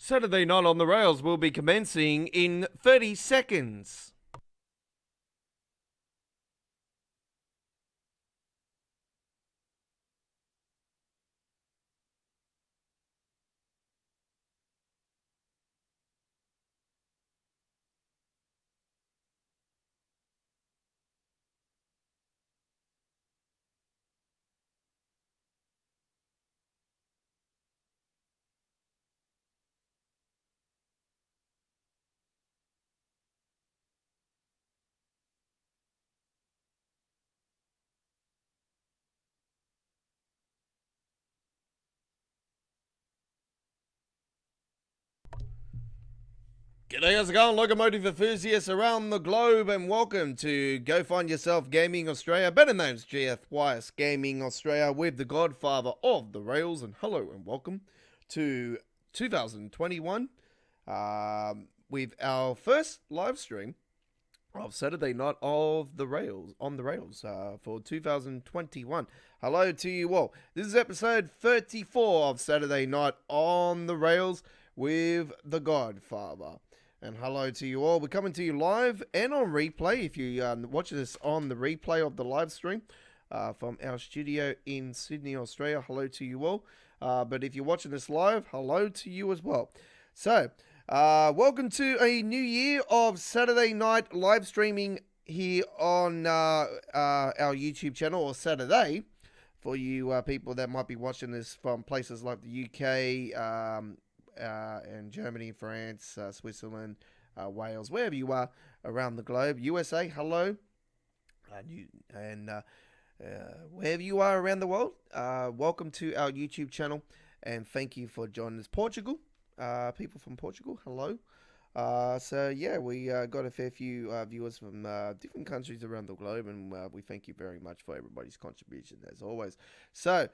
Saturday Night on the Rails will be commencing in 30 seconds. G'day, how's it going, locomotive enthusiasts around the globe, and welcome to Go Find Yourself Gaming Australia, better known as GFYS Gaming Australia, with the godfather of the rails. And hello and welcome to 2021, with our first live stream of Saturday Night of the Rails on the Rails for 2021. Hello to you all. This is episode 34 of Saturday Night on the Rails with the Godfather. And hello to you all. We're coming to you live and on replay. If you watching this on the replay of the live stream from our studio in Sydney, Australia, hello to you all. But if you're watching this live, hello to you as well. So, welcome to a new year of Saturday night live streaming here on our YouTube channel, or Saturday, for you people that might be watching this from places like the UK, and Germany, France, Switzerland, Wales, wherever you are around the globe. USA, hello. And wherever you are around the world, welcome to our YouTube channel, and thank you for joining us. Portugal, people from Portugal, hello. So yeah, we got a fair few viewers from different countries around the globe, and we thank you very much for everybody's contribution as always. So,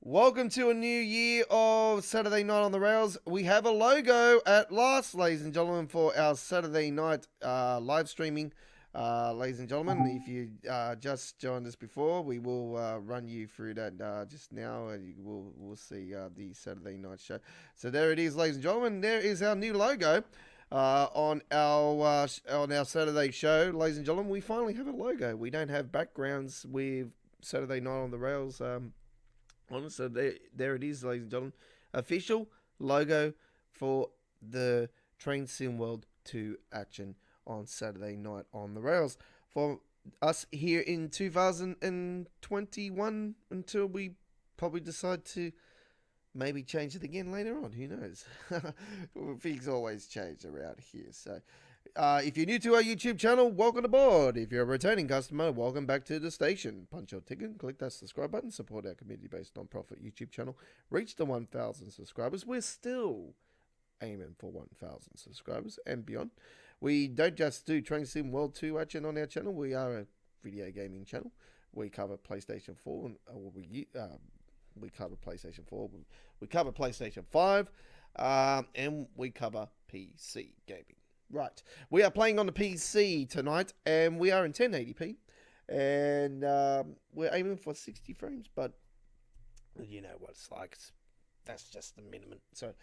welcome to a new year of Saturday Night on the Rails. We have a logo at last, ladies and gentlemen, for our Saturday night live streaming. Ladies and gentlemen, if you just joined us before, we will run you through that just now, and we'll see the Saturday night show. So there it is, ladies and gentlemen. There is our new logo on our Saturday show, ladies and gentlemen. We finally have a logo. We don't have backgrounds with Saturday Night on the Rails. So there it is, ladies and gentlemen. Official logo for the Train Sim World 2 action on Saturday Night on the Rails. For us here in 2021, until we probably decide to maybe change it again later on. Who knows? Things always change around here. So, if you're new to our YouTube channel, welcome aboard. If you're a returning customer, welcome back to the station. Punch your ticket, click that subscribe button, support our community-based non-profit YouTube channel. Reach the 1,000 subscribers. We're still aiming for 1,000 subscribers and beyond. We don't just do Train Sim World 2 action on our channel. We are a video gaming channel. We cover PlayStation 4, and we cover PlayStation 4, we cover PlayStation 5, and we cover PC gaming. Right, we are playing on the PC tonight, and we are in 1080p, and we're aiming for 60 frames, but you know what it's like. That's just the minimum, so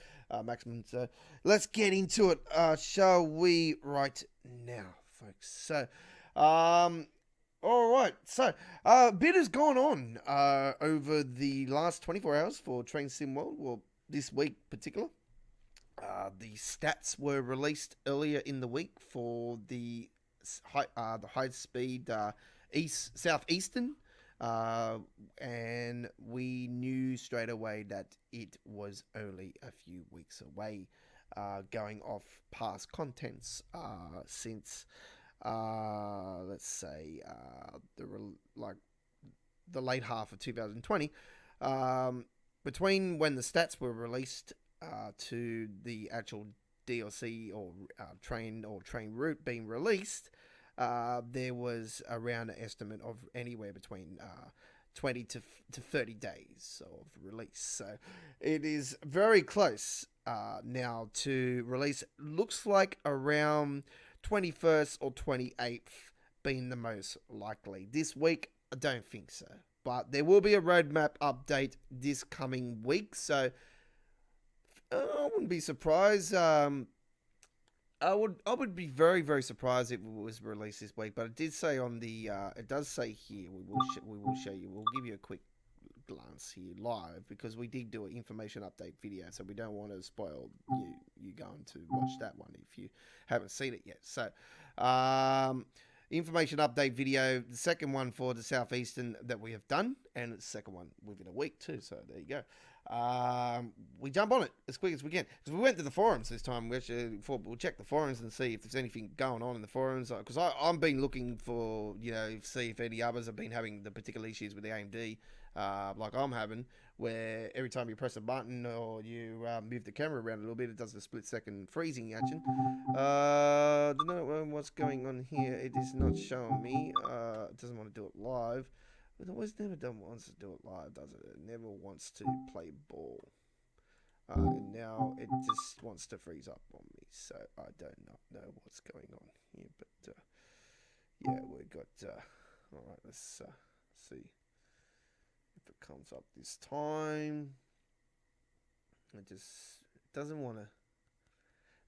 maximum. So let's get into it, shall we? Right now, folks. So, all right. So, a bit has gone on over the last 24 hours for Train Sim World. Well, this week in particular. The stats were released earlier in the week for the high speed southeastern, and we knew straight away that it was only a few weeks away, going off past contents since let's say the late half of 2020, between when the stats were released to the actual DLC or train route being released, there was around an estimate of anywhere between 20 to 30 days of release. So it is very close now to release. Looks like around 21st or 28th being the most likely. This week, I don't think so. But there will be a roadmap update this coming week. So I wouldn't be surprised. I would be very very surprised if it was released this week. But it did say on the it does say here we will show you. We'll give you a quick glance here live because we did do an information update video, so we don't want to spoil you going to watch that one if you haven't seen it yet. So, information update video, the second one for the Southeastern that we have done, and the second one within a week too. So there you go. We jump on it as quick as we can because we went to the forums this time. We'll check the forums and see if there's anything going on in the forums because I've been looking for see if any others have been having the particular issues with the AMD like I'm having, where every time you press a button or you move the camera around a little bit, it does a split-second freezing action. Don't know what's going on here. It is not showing me. It doesn't want to do it live. It always never wants to do it live, does it? It never wants to play ball. And now it just wants to freeze up on me, so I don't know what's going on here. But yeah, we've got. All right, let's see if it comes up this time. It doesn't want to.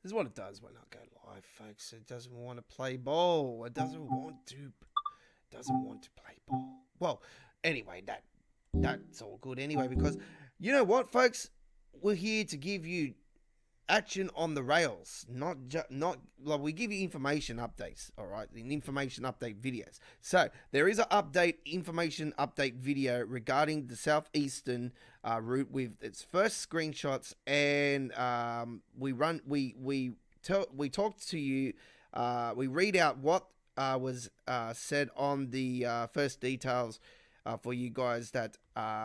This is what it does when I go live, folks. It doesn't want to play ball. It doesn't want to play ball. Well, anyway, that's all good anyway, because you know what, folks? We're here to give you action on the rails, not like we give you information updates, all right, in information update videos. So there is an information update video regarding the Southeastern route with its first screenshots, and we talk to you, we read out what was said on the first details for you guys that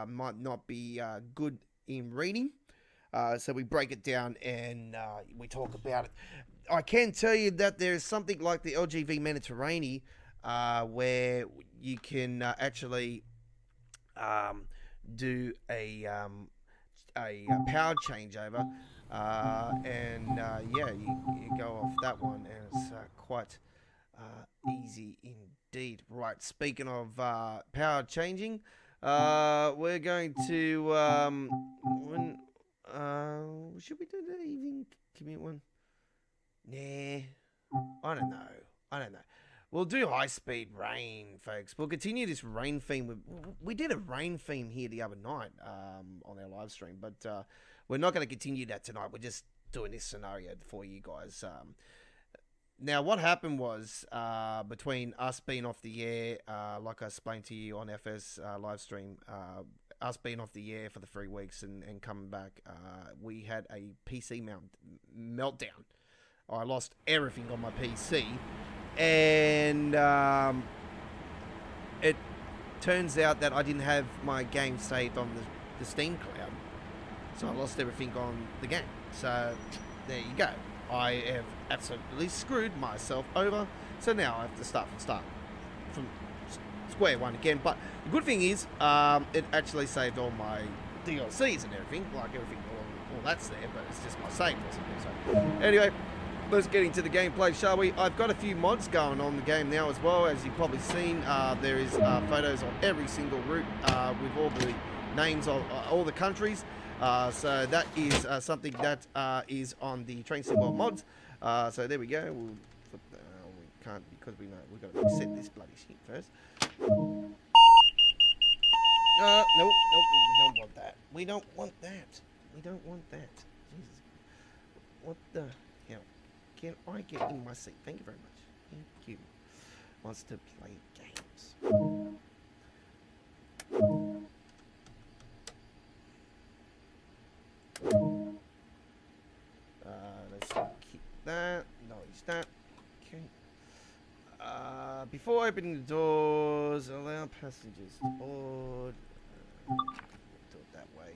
might not be good in reading. So we break it down and we talk about it. I can tell you that there is something like the LGV Mediterranean where you can actually do a power changeover, and yeah, you go off that one, and it's quite easy indeed. Right, speaking of power changing, we're going to should we do the evening commute one? Nah, I don't know. We'll do high speed rain, folks. We'll continue this rain theme. We did a rain theme here the other night on our live stream, but we're not going to continue that tonight. We're just doing this scenario for you guys. Now, what happened was between us being off the air, like I explained to you on our first live stream, us being off the air for the 3 weeks and coming back, we had a PC meltdown. I lost everything on my PC, and it turns out that I didn't have my game saved on the Steam cloud, so I lost everything on the game. So there you go. I have absolutely screwed myself over, so now I have to start from square one again. But the good thing is, it actually saved all my DLCs and everything, all that's there, but it's just my save wasn't there. So anyway, let's get into the gameplay, shall we? I've got a few mods going on the game now as well. As you've probably seen, there is photos on every single route with all the names of all the countries. So that is something that is on the Train Sim World mods. So there we go. We'll flip that. We can't because we've got to reset this bloody shit first. Nope, we don't want that. We don't want that. Jesus. What the hell? Can I get in my seat? Thank you very much. Thank you. Wants to play games. Let's keep that. Noise that. Okay. Before opening the doors, allow passengers to board. Do it that way.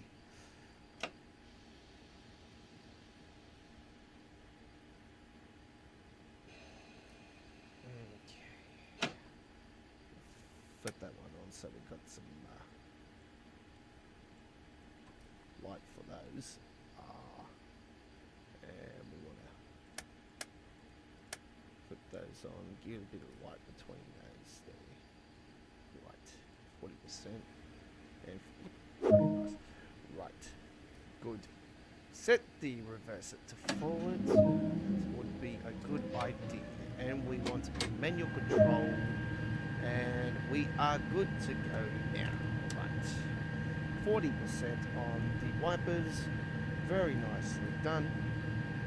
Okay. Flip that one on so we've got some light for those. And we want to put those on, give a bit of light between those there. Right, 40%. And very nice. Right, good. set the reverse it to forward. That would be a good idea. And we want manual control. And we are good to go now. Right. 40% on the wipers. Very nicely done.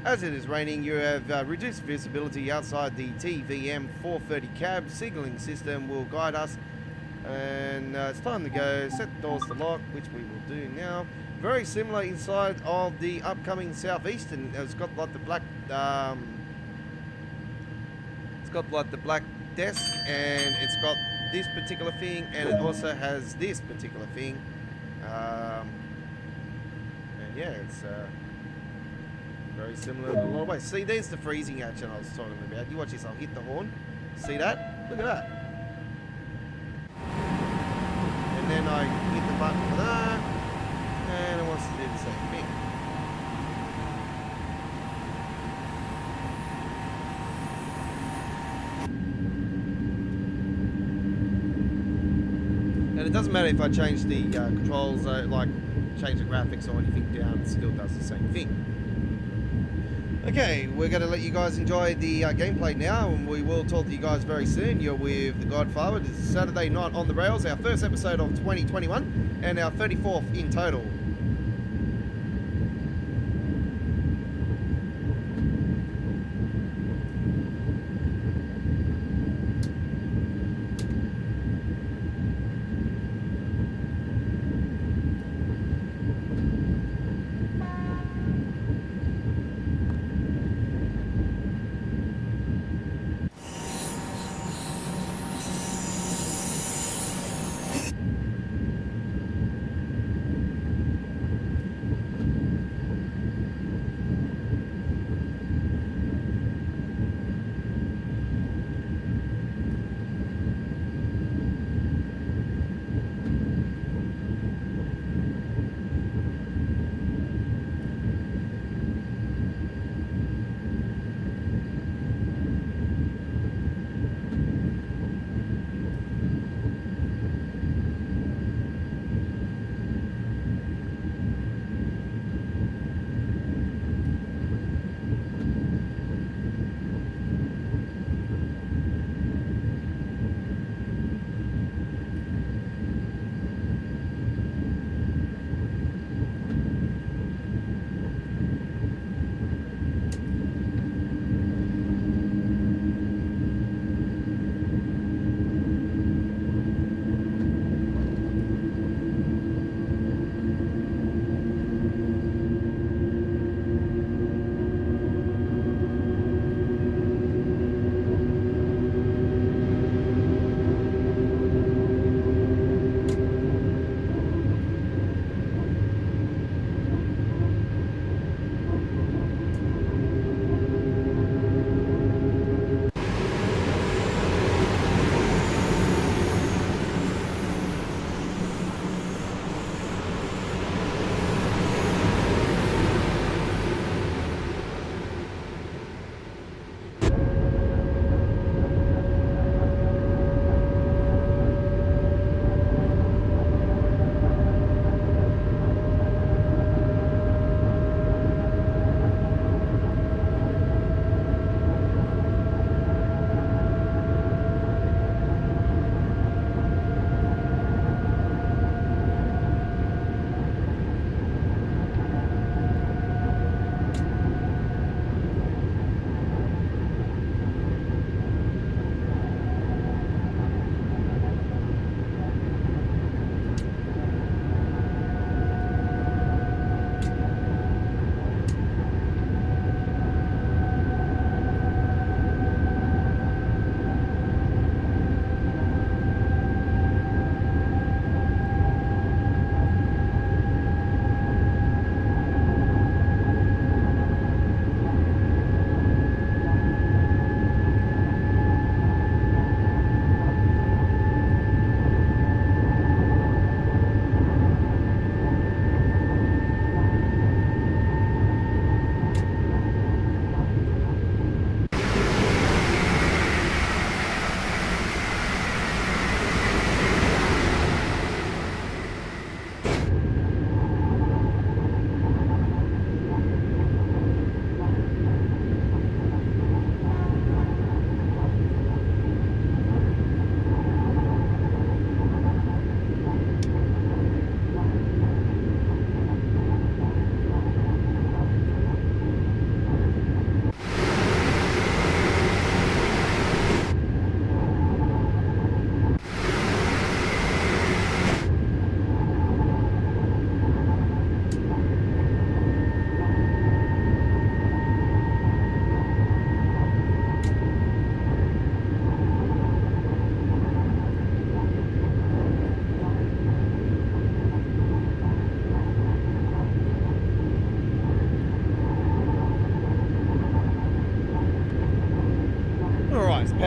As it is raining, you have reduced visibility outside the TVM 430 cab. Signalling system will guide us. And it's time to go. Set the doors to lock, which we will do now. Very similar inside of the upcoming Southeastern. It's got like the black desk, and it's got this particular thing, and it also has this particular thing. And yeah, it's very similar in a lot of ways. See, there's the freezing action I was talking about. You watch this, I'll hit the horn. See that? Look at that. And then I hit the button for that, and it wants to do the same thing. And it doesn't matter if I change the controls, like change the graphics or anything down, it still does the same thing. Okay, we're going to let you guys enjoy the gameplay now, and we will talk to you guys very soon. You're with The Godfather. This is Saturday Night on the Rails, our first episode of 2021, and our 34th in total.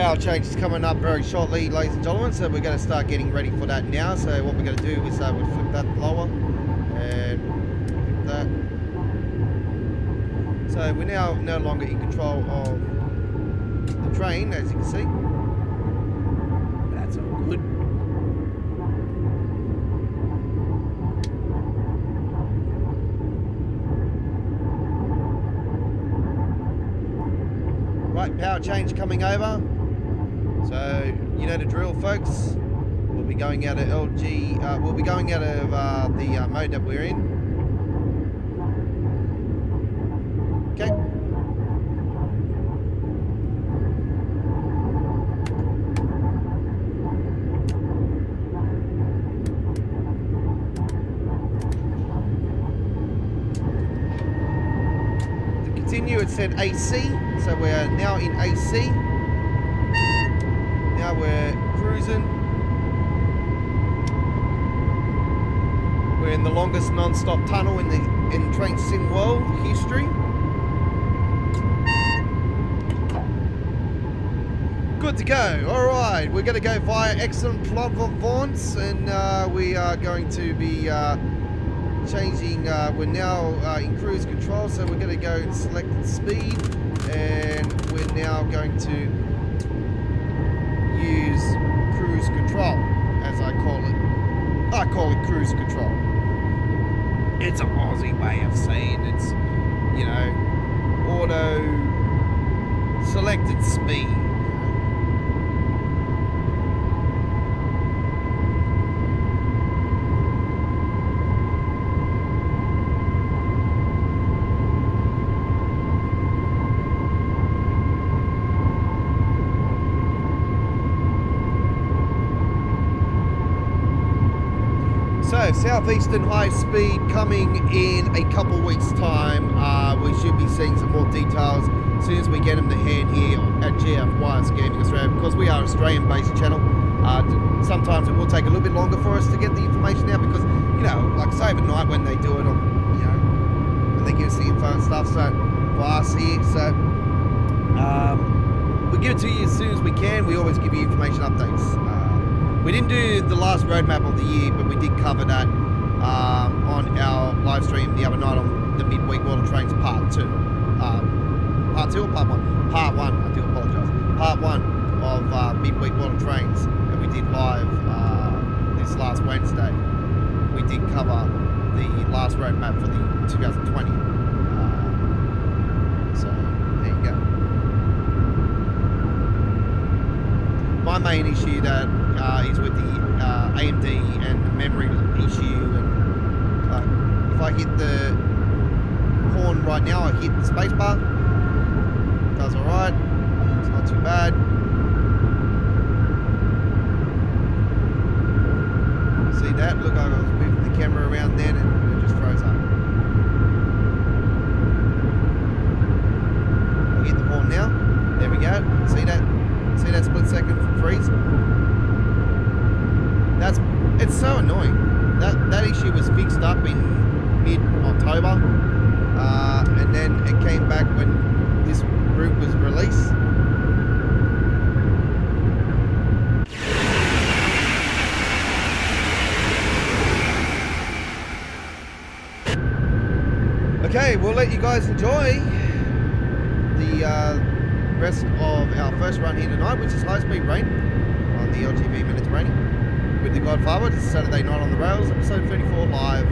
power change is coming up very shortly, ladies and gentlemen, so we're going to start getting ready for that now. So what we're going to do is we'll flip that lower and flip that. So we're now no longer in control of the train, as you can see. That's all good. Right, power change coming over. So you know the drill, folks. We'll be going out of LG. We'll be going out of the mode that we're in. Okay. To continue, it said AC. So we're now in AC. Now we're cruising. We're in the longest non-stop tunnel in train sim world history. Good to go. All right, we're going to go via Aix-en-Provence, and we are going to be changing. We're now in cruise control, so we're going to go and select speed, and we're now going to use cruise control, as I call it. I call it cruise control. It's an Aussie way of saying it's, you know, auto selected speed. So, Southeastern High Speed coming in a couple weeks' time. We should be seeing some more details as soon as we get them to hand here at GF Wireless Gaming Australia, because we are an Australian-based channel. Sometimes it will take a little bit longer for us to get the information out, because, you know, like say overnight when they do it on, you know, when they give us the info and stuff. So for us here, so we give it to you as soon as we can. We always give you information updates. We didn't do the last roadmap of the year, but we did cover that on our live stream the other night on the Midweek World of Trains Part 2. Part 2 or Part 1? Part 1, I do apologise. Part 1 of Midweek World of Trains that we did live this last Wednesday. We did cover the last roadmap for the 2020. So, there you go. My main issue that is with the AMD and the memory issue, and if I hit the horn right now, I hit the spacebar. Does alright. It's not too bad. See that? Look, I was moving the camera around then and it just froze up. I'll hit the horn now. There we go. See that? See that split second freeze? It's so annoying. That issue was fixed up in mid-October, and then it came back when this route was released. Okay, we'll let you guys enjoy the rest of our first run here tonight, which is High Speed Rain on the LGV Mediterranean with the Godfather. This is Saturday Night on the Rails, episode 34 live.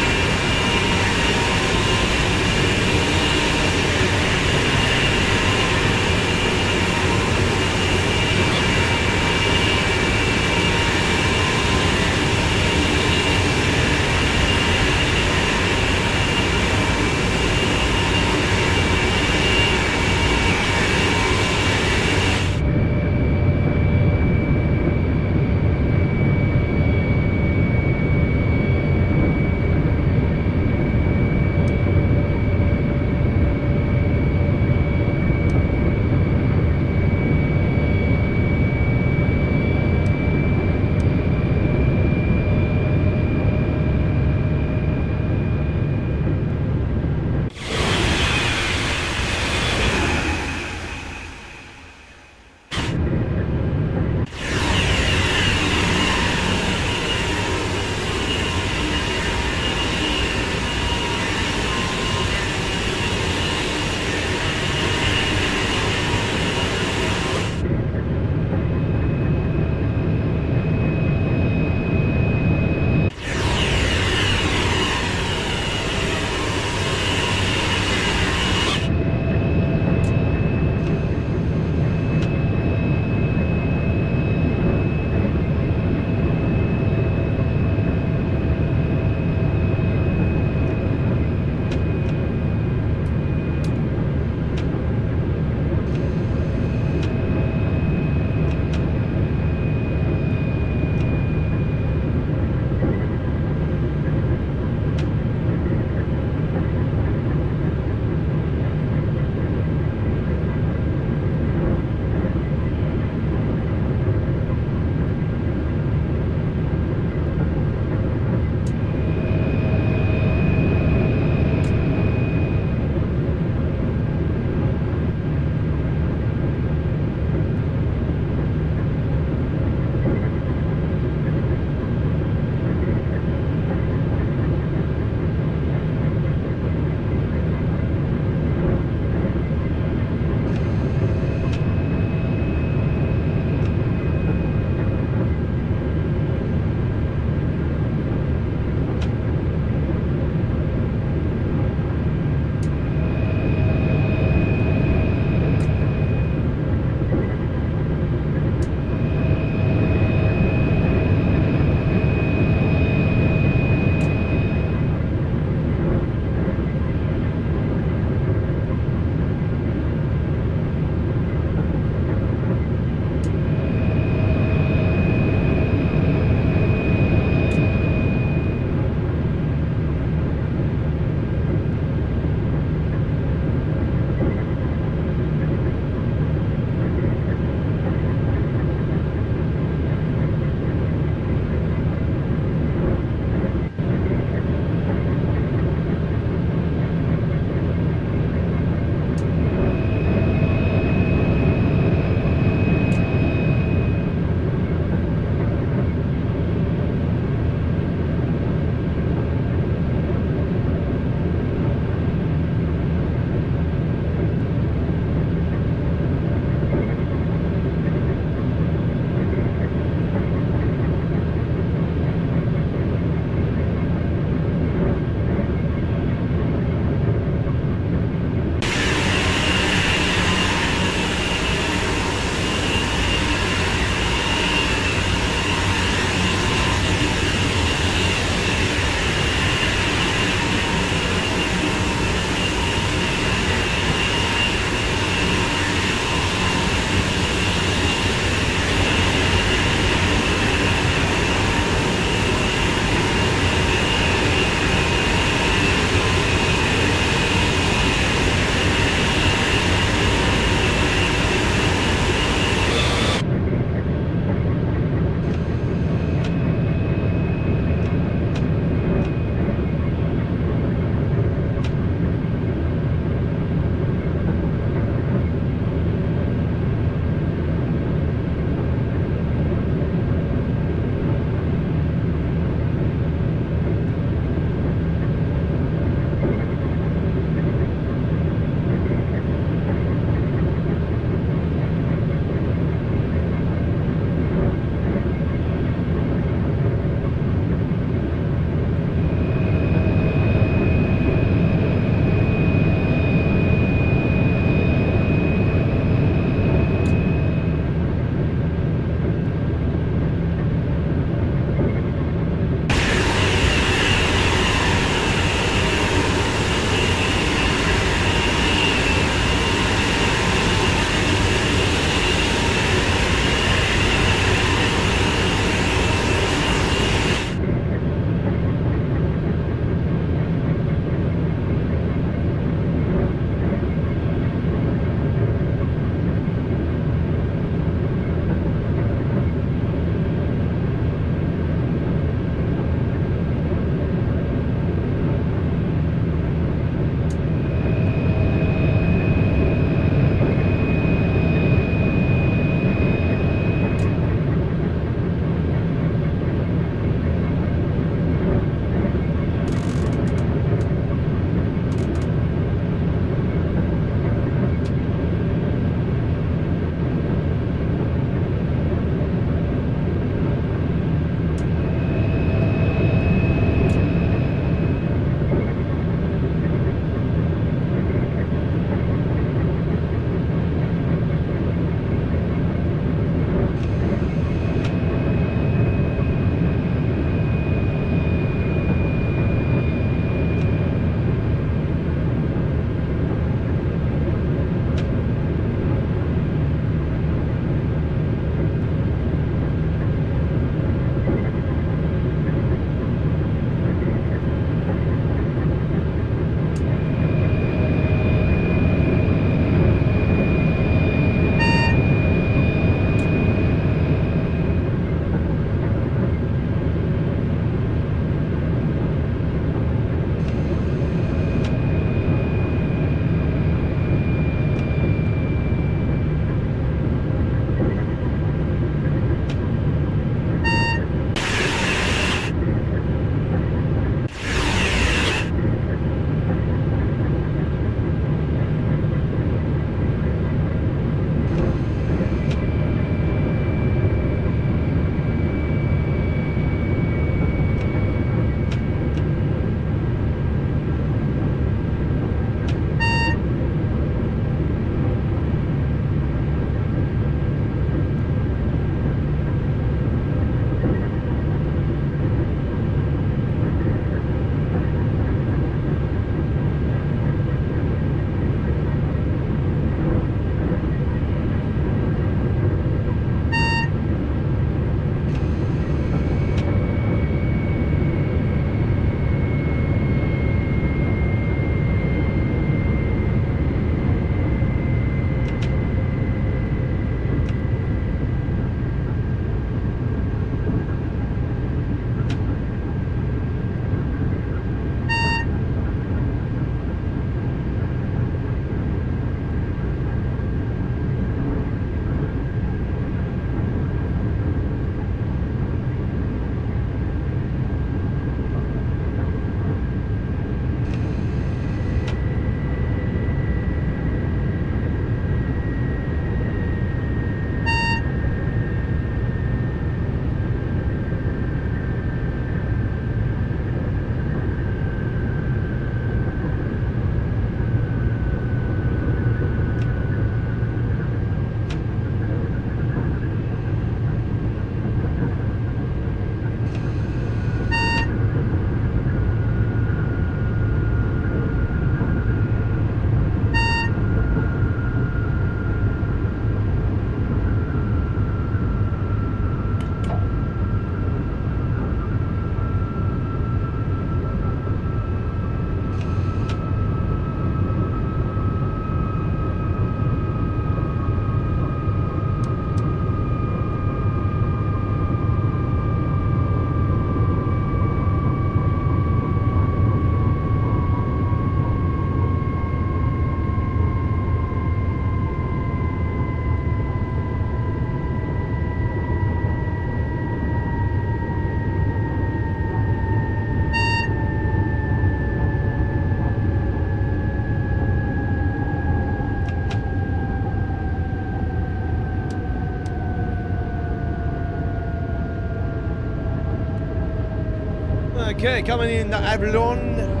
Okay, coming in the Avalon.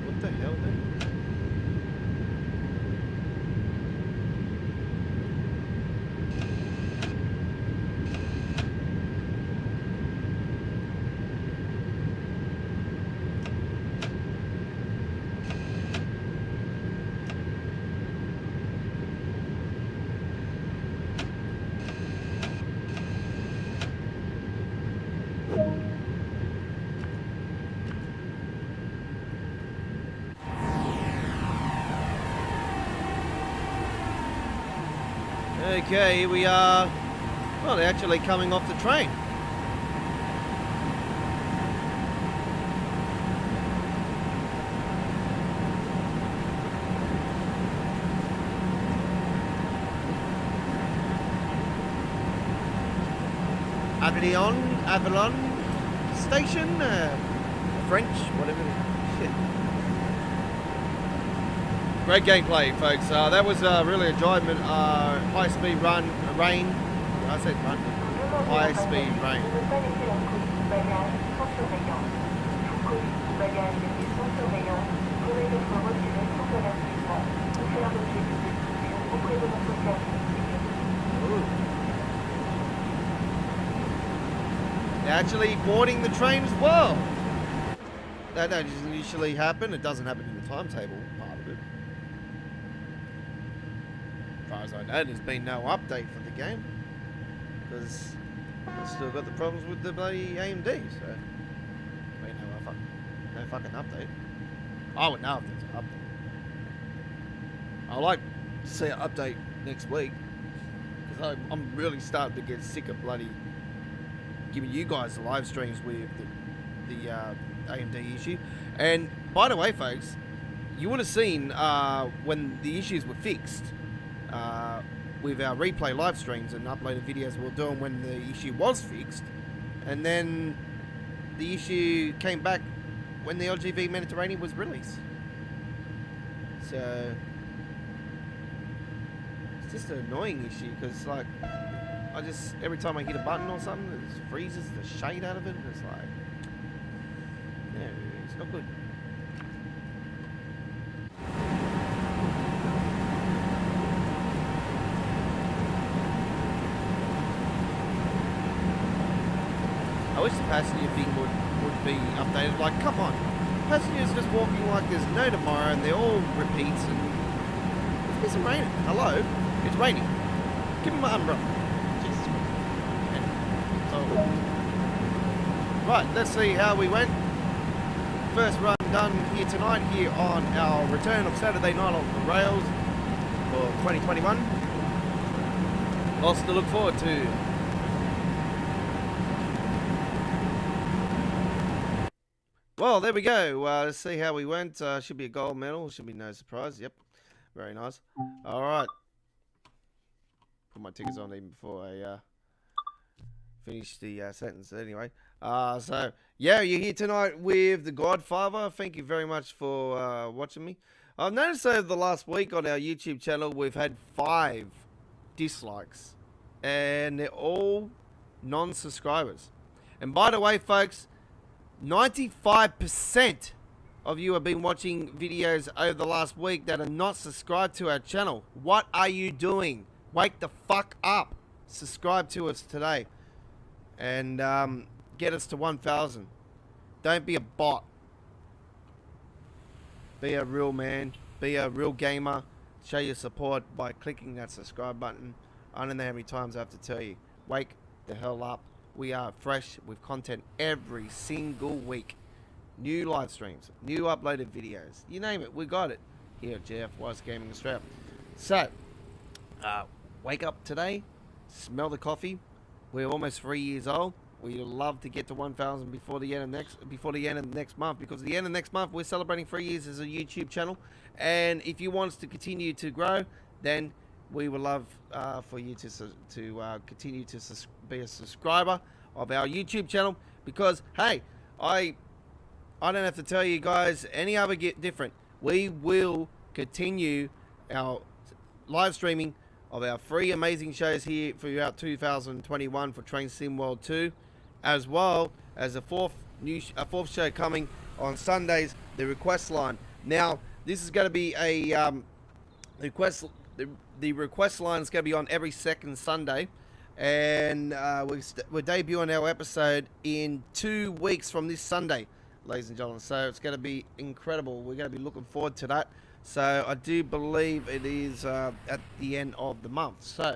What the hell, then? Okay, here we are. Well, they're actually coming off the train. Avalon Station, French, whatever. Shit. Great gameplay, folks. That was really enjoyment. High-speed rain. I said run. High-speed rain. Ooh. They're actually boarding the train as well. That doesn't usually happen. It doesn't happen in the timetable part of it. As far as I know, there's been no update for the game. Because I've still got the problems with the bloody AMD, so there ain't no fucking update. I would know if there's an update. I'd like to see an update next week. Because I'm really starting to get sick of bloody giving you guys the live streams with the AMD issue. And by the way, folks, you would have seen when the issues were fixed with our replay live streams and uploaded videos we were doing when the issue was fixed, and then the issue came back when the LGV Mediterranean was released. So it's just an annoying issue because, like, every time I hit a button or something, it freezes the shade out of it. It's like, yeah, it's not good. I wish the passenger thing would be updated. Like, come on, passengers just walking like there's no tomorrow, and they're all repeats. And it's raining. Hello, it's raining. Give them an umbrella. Right, let's see how we went. First run done here tonight, here on our return of Saturday Night on the Rails for 2021. Lots to look forward to. Well, there we go. Let's see how we went. Should be a gold medal. Should be no surprise. Yep, very nice. All right. Put my tickets on even before I finish the sentence anyway. So, yeah, you're here tonight with The Godfather. Thank you very much for watching me. I've noticed over the last week on our YouTube channel, we've had 5 dislikes. And they're all non-subscribers. And by the way, folks, 95% of you have been watching videos over the last week that are not subscribed to our channel. What are you doing? Wake the fuck up. Subscribe to us today. And get us to 1,000. Don't be a bot. Be a real man. Be a real gamer. Show your support by clicking that subscribe button. I don't know how many times I have to tell you. Wake the hell up. We are fresh with content every single week. New live streams. New uploaded videos. You name it. We got it. Here at JF Wise Gaming Australia. So, wake up today, smell the coffee. We're almost 3 years old. We love to get to 1,000 before the end of the next month, because at the end of next month we're celebrating 3 years as a YouTube channel. And if you want us to continue to grow, then we would love for you to continue to be a subscriber of our YouTube channel, because hey, I don't have to tell you guys any other different. We will continue our live streaming of our 3 amazing shows here throughout 2021 for Train Sim World 2, as well as a fourth show coming on Sundays, the request line. Now, this is going to be a request. The request line is going to be on every second Sunday, and we're debuting our episode in 2 weeks from this Sunday, ladies and gentlemen. So it's going to be incredible. We're going to be looking forward to that. So I do believe it is at the end of the month. So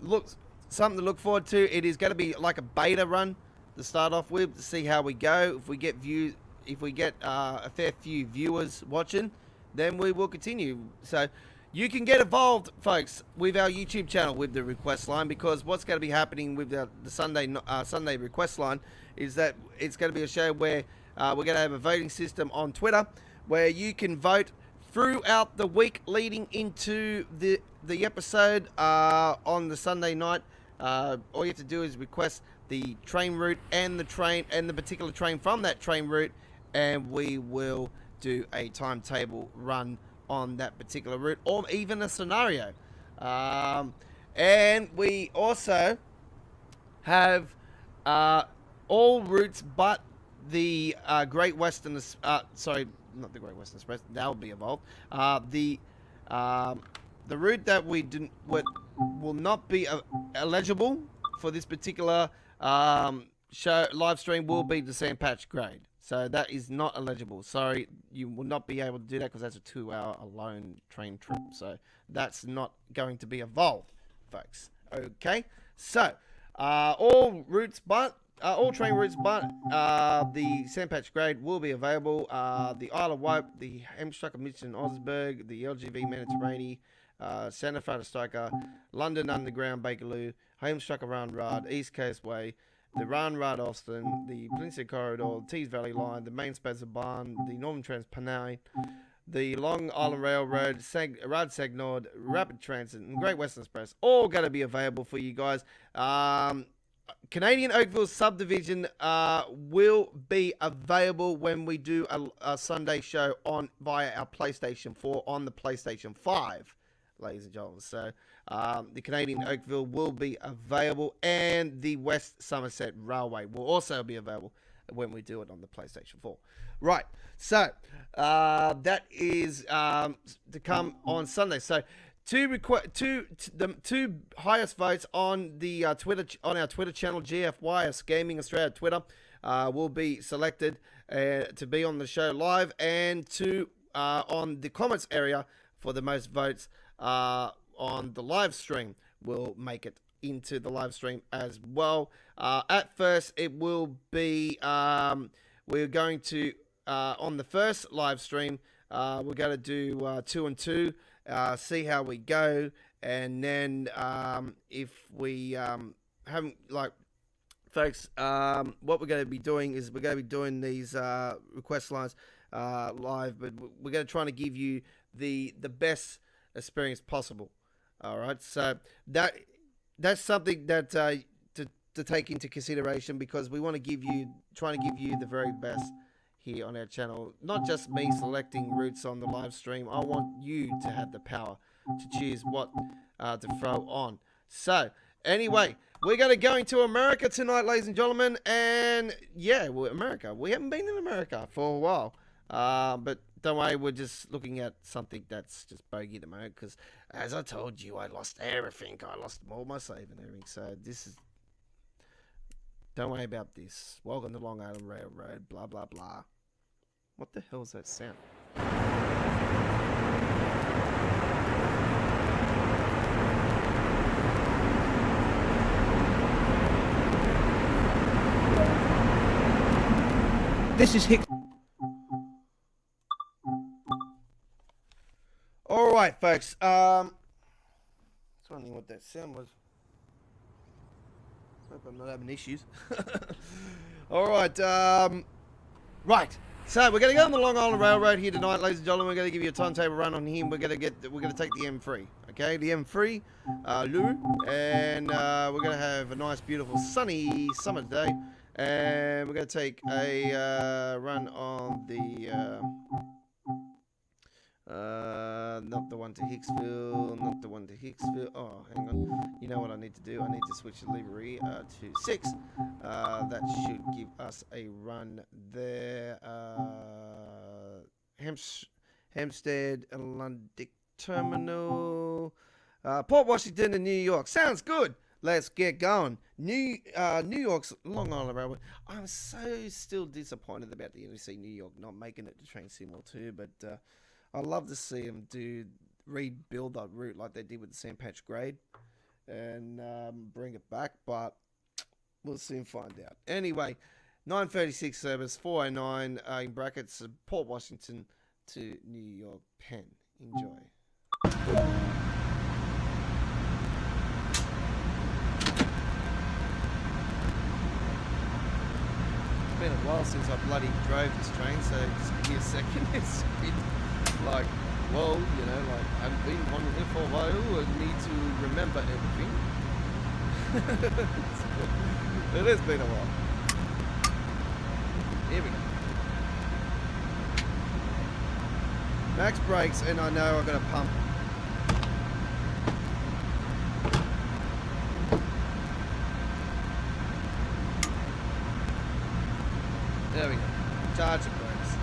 look, something to look forward to. It is going to be like a beta run to start off with, to see how we go. If we get a fair few viewers watching, then we will continue. So you can get involved, folks, with our YouTube channel with the request line, because what's going to be happening with the Sunday request line is that it's going to be a show where we're going to have a voting system on Twitter where you can vote throughout the week leading into the episode on the Sunday night. All you have to do is request the train route and the particular train from that train route, and we will do a timetable run on that particular route, or even a scenario. And we also have all routes but the Great Western, sorry, not the Great Western Express, that will be evolved. The route that will not be eligible for this particular show live stream will be the Sandpatch Grade. So that is not eligible. Sorry, you will not be able to do that, because that's a 2-hour alone train trip. So that's not going to be evolved, folks. Okay, so all train routes but the Sandpatch Grade will be available. The Isle of Wight, the Amtrak Mission Osberg, the LGV Mediterranean, Santa Fe to Stoker, London Underground Bakerloo, Hamstruck Around Rad, East Coast Way, the Rad Austin, the Peninsula Corridor, the Tees Valley Line, the Main Spencer Barn, the Northern Trans Panay, the Long Island Railroad, Rad Segnord, Rapid Transit, and Great Western Express, all going to be available for you guys. Canadian Oakville subdivision will be available when we do a Sunday show via our PlayStation 4 on the PlayStation 5, ladies and gentlemen. So the Canadian Oakville will be available, and the West Somerset Railway will also be available when we do it on the PlayStation 4. Right, so that is to come on Sunday. So the two highest votes on the our Twitter channel, GFYS Gaming Australia Twitter, will be selected to be on the show live, and on the comments area for the most votes on the live stream will make it into the live stream as well. At first, it will be we're going to on the first live stream we're going to do 2 and 2. See how we go, and then if we haven't, like, folks, what we're going to be doing is we're going to be doing these request lines live, but we're going to try to give you the best experience possible. All right, so that's something that to take into consideration, because we want to trying to give you the very best here on our channel. Not just me selecting routes on the live stream. I want you to have the power to choose what to throw on. So anyway, we're going to go into America tonight, ladies and gentlemen. And yeah, America. We haven't been in America for a while. But don't worry, we're just looking at something that's just bogey at the moment, because as I told you, I lost everything. I lost all my save and everything. So this is, don't worry about this. Welcome to Long Island Railroad, blah, blah, blah. What the hell is that sound? This is Hicks. All right, folks. was wondering what that sound was. Hope I'm not having issues. All right. Right. So we're going to go on the Long Island Railroad here tonight, ladies and gentlemen. We're going to give you a timetable run on here. We're going to take the M3. Okay, the M3, Lou, and we're going to have a nice, beautiful, sunny summer day. And we're going to take a run on the, not the one to Hicksville, not the one to Hicksville. Oh, hang on. You know what I need to do? I need to switch the livery to 6. That should give us a run there. Hampstead, Atlantic Terminal, Port Washington, and New York. Sounds good. Let's get going. New York's Long Island Railroad. I'm still disappointed about the NBC New York not making it to Train Seymour 2, but I'd love to see them rebuild that route like they did with the St. Patch Grade and bring it back, but we'll soon find out. Anyway, 9:36 service, 409 in brackets, Port Washington to New York Penn. Enjoy. It's been a while since I bloody drove this train, so just give me a second. It's a bit like, well, you know, like I haven't been on here for a while. I need to remember everything. It has been a while. Here we go. Max brakes, and I know I've got to pump. There we go. Charge the brakes.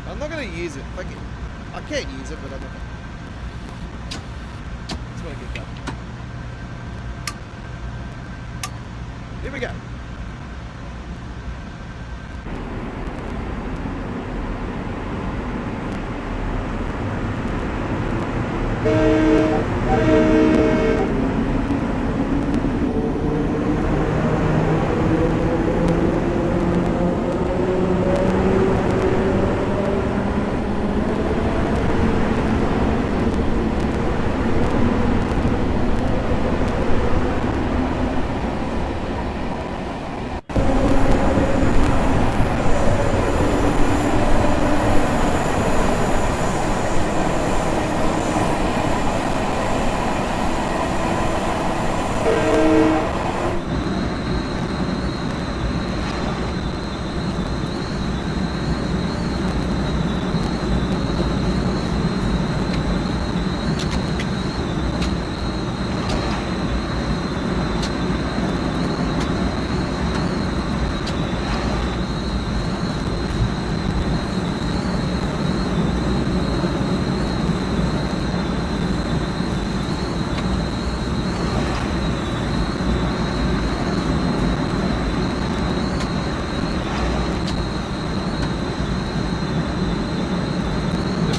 I'm not going to use it. I can't use it, but I'm not going to. Just want to get going. Here we go.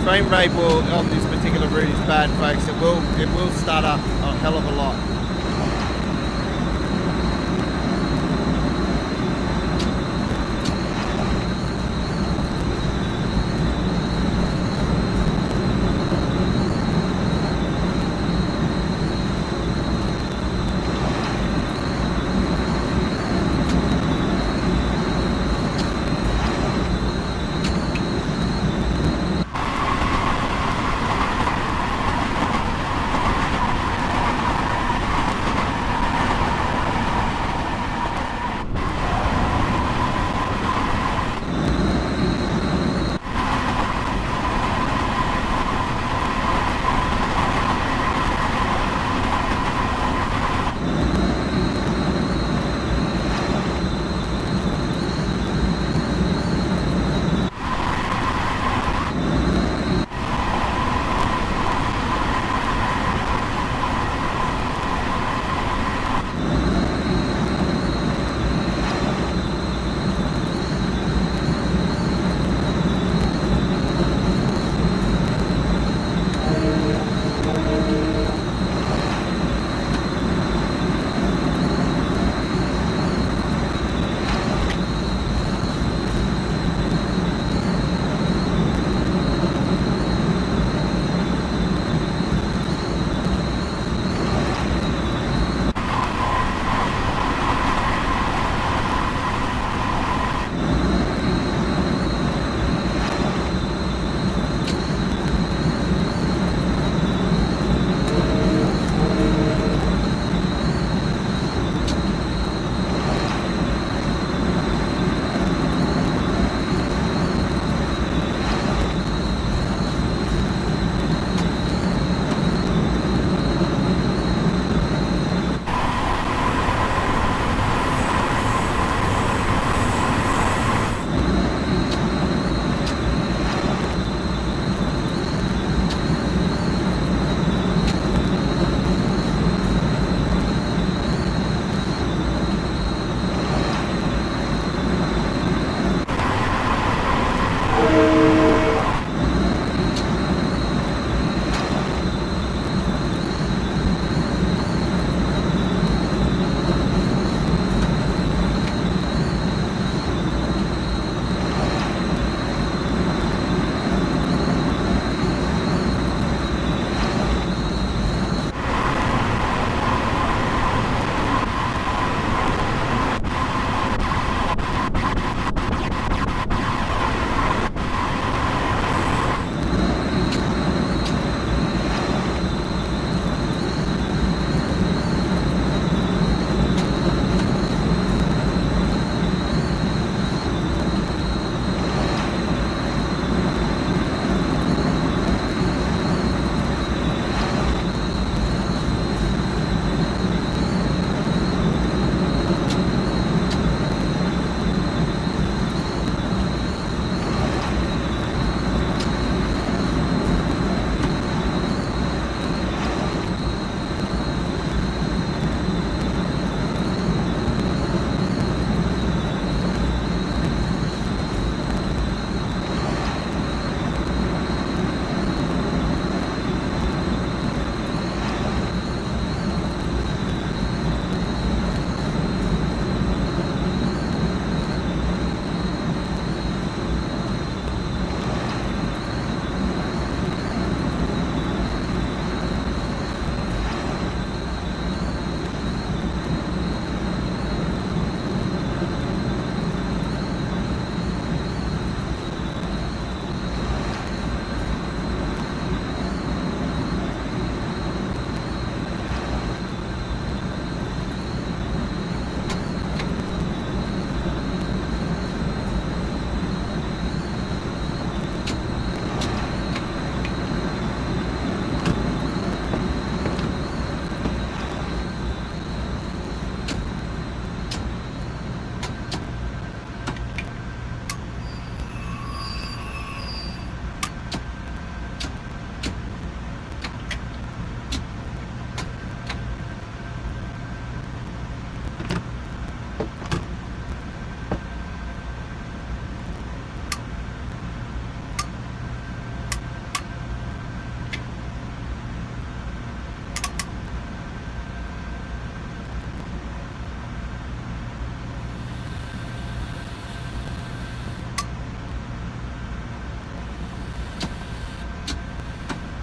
Frame rate on this particular route is bad, folks. It will start up a hell of a lot.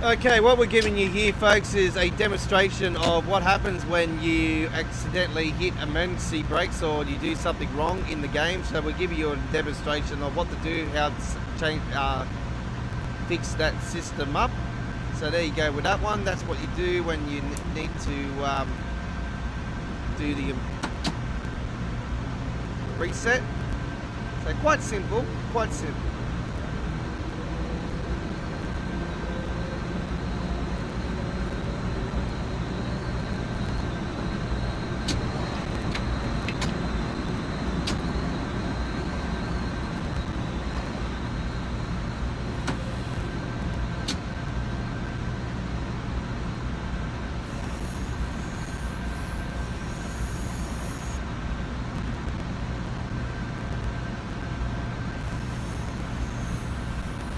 Okay, what we're giving you here, folks, is a demonstration of what happens when you accidentally hit emergency brakes or you do something wrong in the game. So we're giving you a demonstration of what to do, how to change, fix that system up. So there you go with that one. That's what you do when you need to do the reset. So quite simple, quite simple.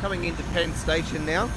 Coming into Penn Station now.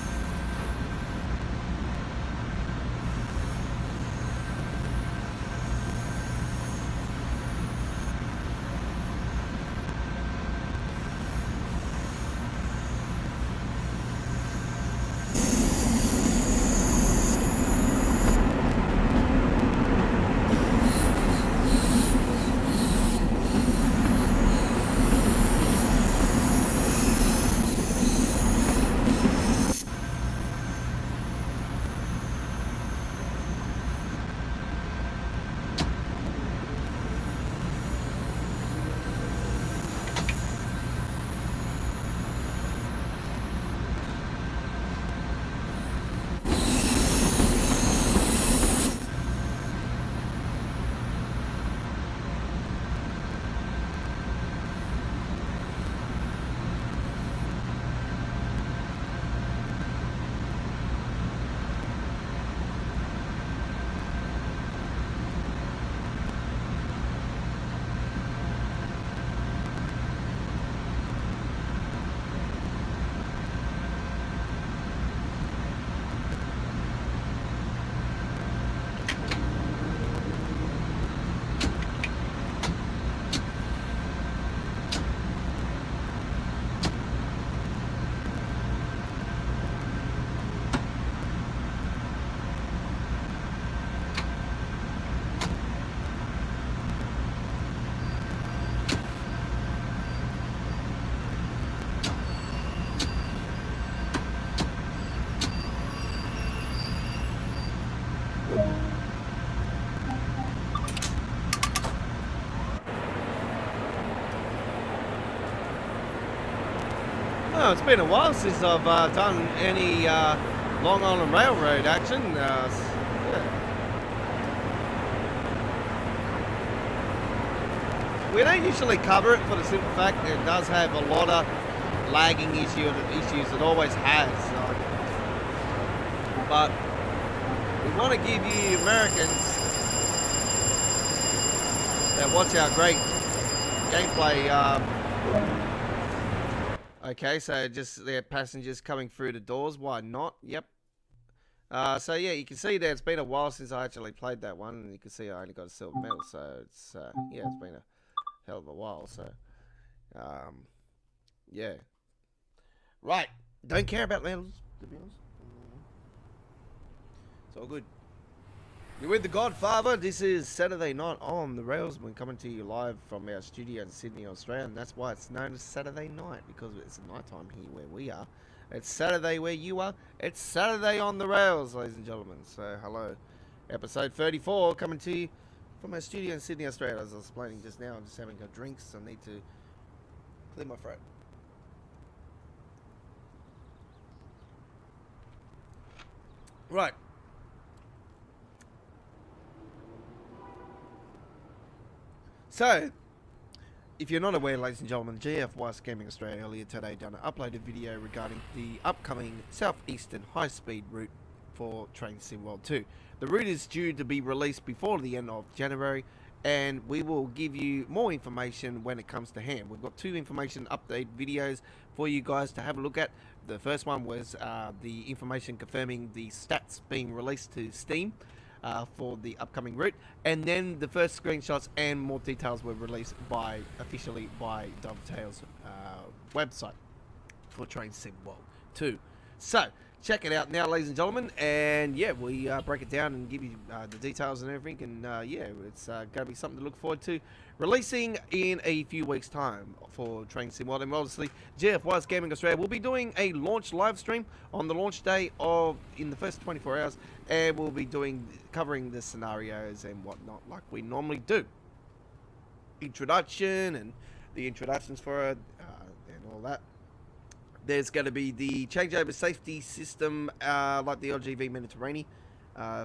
Oh, it's been a while since I've done any Long Island Railroad action. Yeah. We don't usually cover it for the simple fact that it does have a lot of lagging issues. It always has. But we want to give you Americans that watch our great gameplay. Okay, so just their passengers coming through the doors. Why not? Yep. So yeah, you can see that it's been a while since I actually played that one, and you can see I only got a silver medal. So it's yeah, it's been a hell of a while. So yeah. Right. Don't care about medals, to be honest. It's all good. You're with the Godfather. This is Saturday Night on the Rails. We're coming to you live from our studio in Sydney, Australia, and that's why it's known as Saturday night, because it's night time here where we are. It's Saturday where you are. It's Saturday on the Rails, ladies and gentlemen. So hello, episode 34 coming to you from our studio in Sydney, Australia. As I was explaining just now, I'm just having a drink, so I need to clear my throat. Right. So, if you're not aware, ladies and gentlemen, GF Gaming Australia earlier today done an uploaded video regarding the upcoming Southeastern high-speed route for Train Sim World 2. The route is due to be released before the end of January, and we will give you more information when it comes to hand. We've got two information update videos for you guys to have a look at. The first one was the information confirming the stats being released to Steam for the upcoming route, and then the first screenshots and more details were released officially by Dovetail's website for Train Sim World 2. So check it out now, ladies and gentlemen. And yeah, we break it down and give you the details and everything. And yeah, it's going to be something to look forward to. Releasing in a few weeks' time for Train Sim World. And obviously, GFY's Gaming Australia will be doing a launch live stream on the launch day in the first 24 hours. And we'll be covering the scenarios and whatnot like we normally do. Introduction and the introductions for it and all that. There's going to be the changeover safety system like the LGV Mediterranean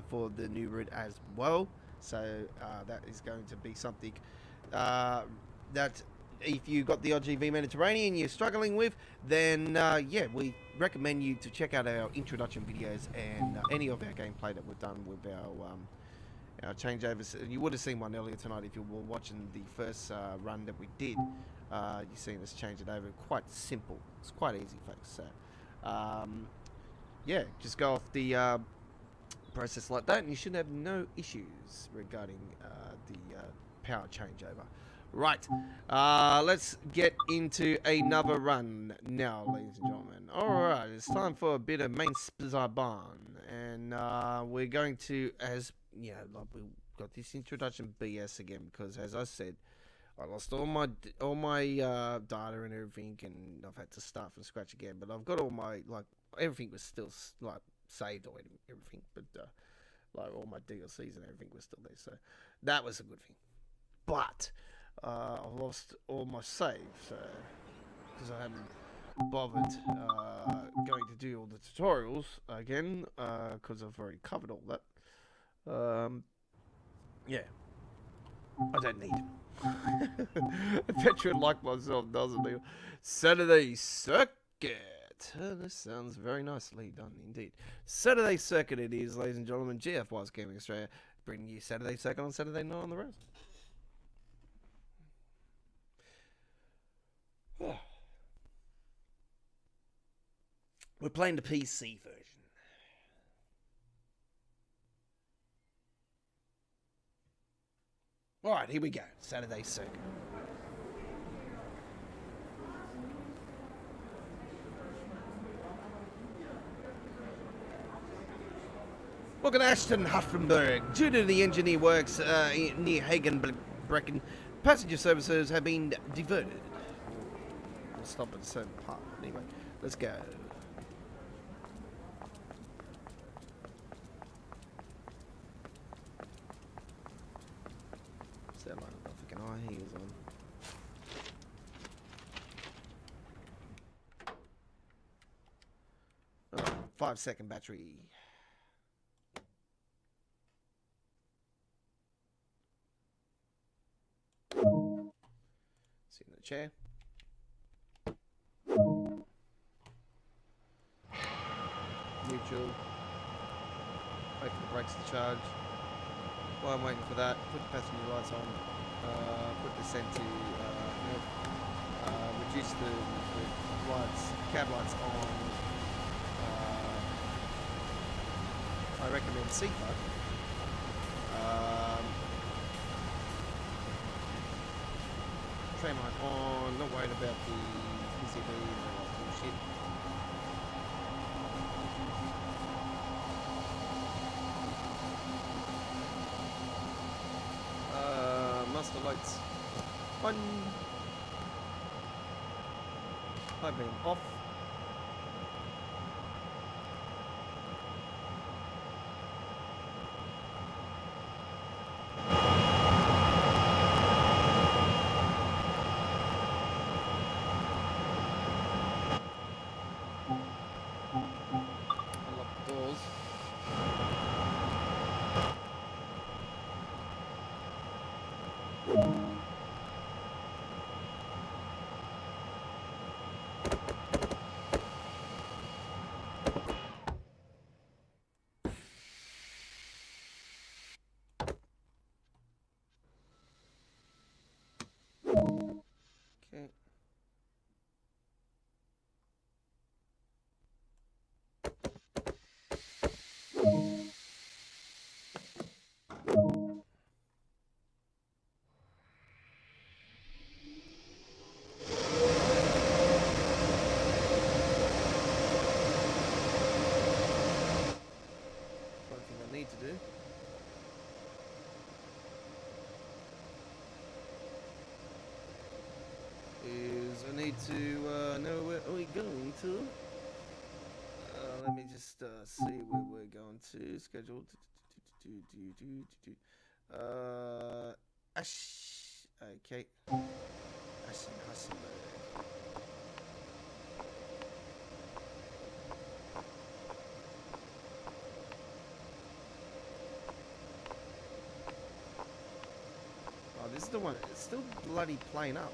for the new route as well. So that is going to be something that if you got the LGV Mediterranean you're struggling with, then yeah, we recommend you to check out our introduction videos and any of our gameplay that we've done with our changeovers. You would have seen one earlier tonight if you were watching the first run that we did. You've seen us change it over. Quite simple. It's quite easy, folks. So, yeah, just go off the process like that, and you should have no issues regarding the power changeover. Right, let's get into another run now, ladies and gentlemen. Alright, it's time for a bit of main Spazarban, and we're going to, as you know, like we got this introduction BS again, because as I said, I lost all my data and everything, and I've had to start from scratch again. But I've got all my, like, everything was still like saved or everything, but like all my DLCs and everything was still there, so that was a good thing. But I've lost all my saves, because I haven't bothered going to do all the tutorials again, because I've already covered all that. Yeah, I don't need them. A veteran like myself doesn't need Saturday Circuit. This sounds very nicely done indeed. Saturday Circuit it is, ladies and gentlemen. GFY's Gaming Australia bringing you Saturday Circuit on Saturday night on the road. We're playing the PC version. Alright, here we go. Saturday Circuit. Welcome to Ashton Huffenberg. Due to the engineer works near Hagen-Brecken, passenger services have been diverted. We'll stop at a certain part. Anyway, let's go. Sound like I've got high heels on. Oh, 5-second battery. Sit in the chair. Neutral. Wait for the brakes to charge. While I'm waiting for that, put the passenger lights on. Put the scent to reduce the lights, cab lights on. I recommend CFA. Train light on. Not worried about the PCB and all that bullshit. Master lights on. High beam off. Unlock the doors. is I need to know where are we going to. Let me just see where we're going to. Schedule. Ash. Okay. Hassenberg. Oh, this is the one. It's still bloody playing up.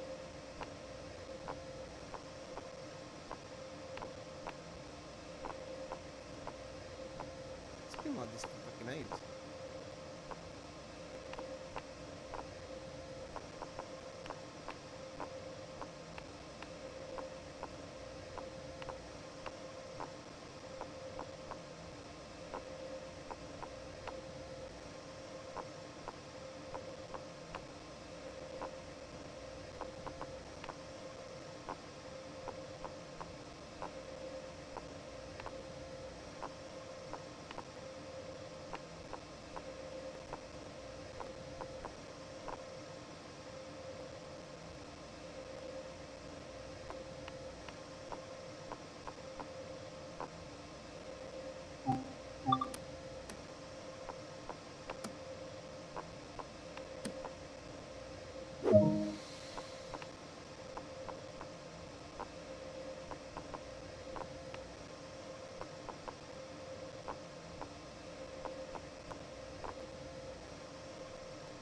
It's been like this for fucking ages.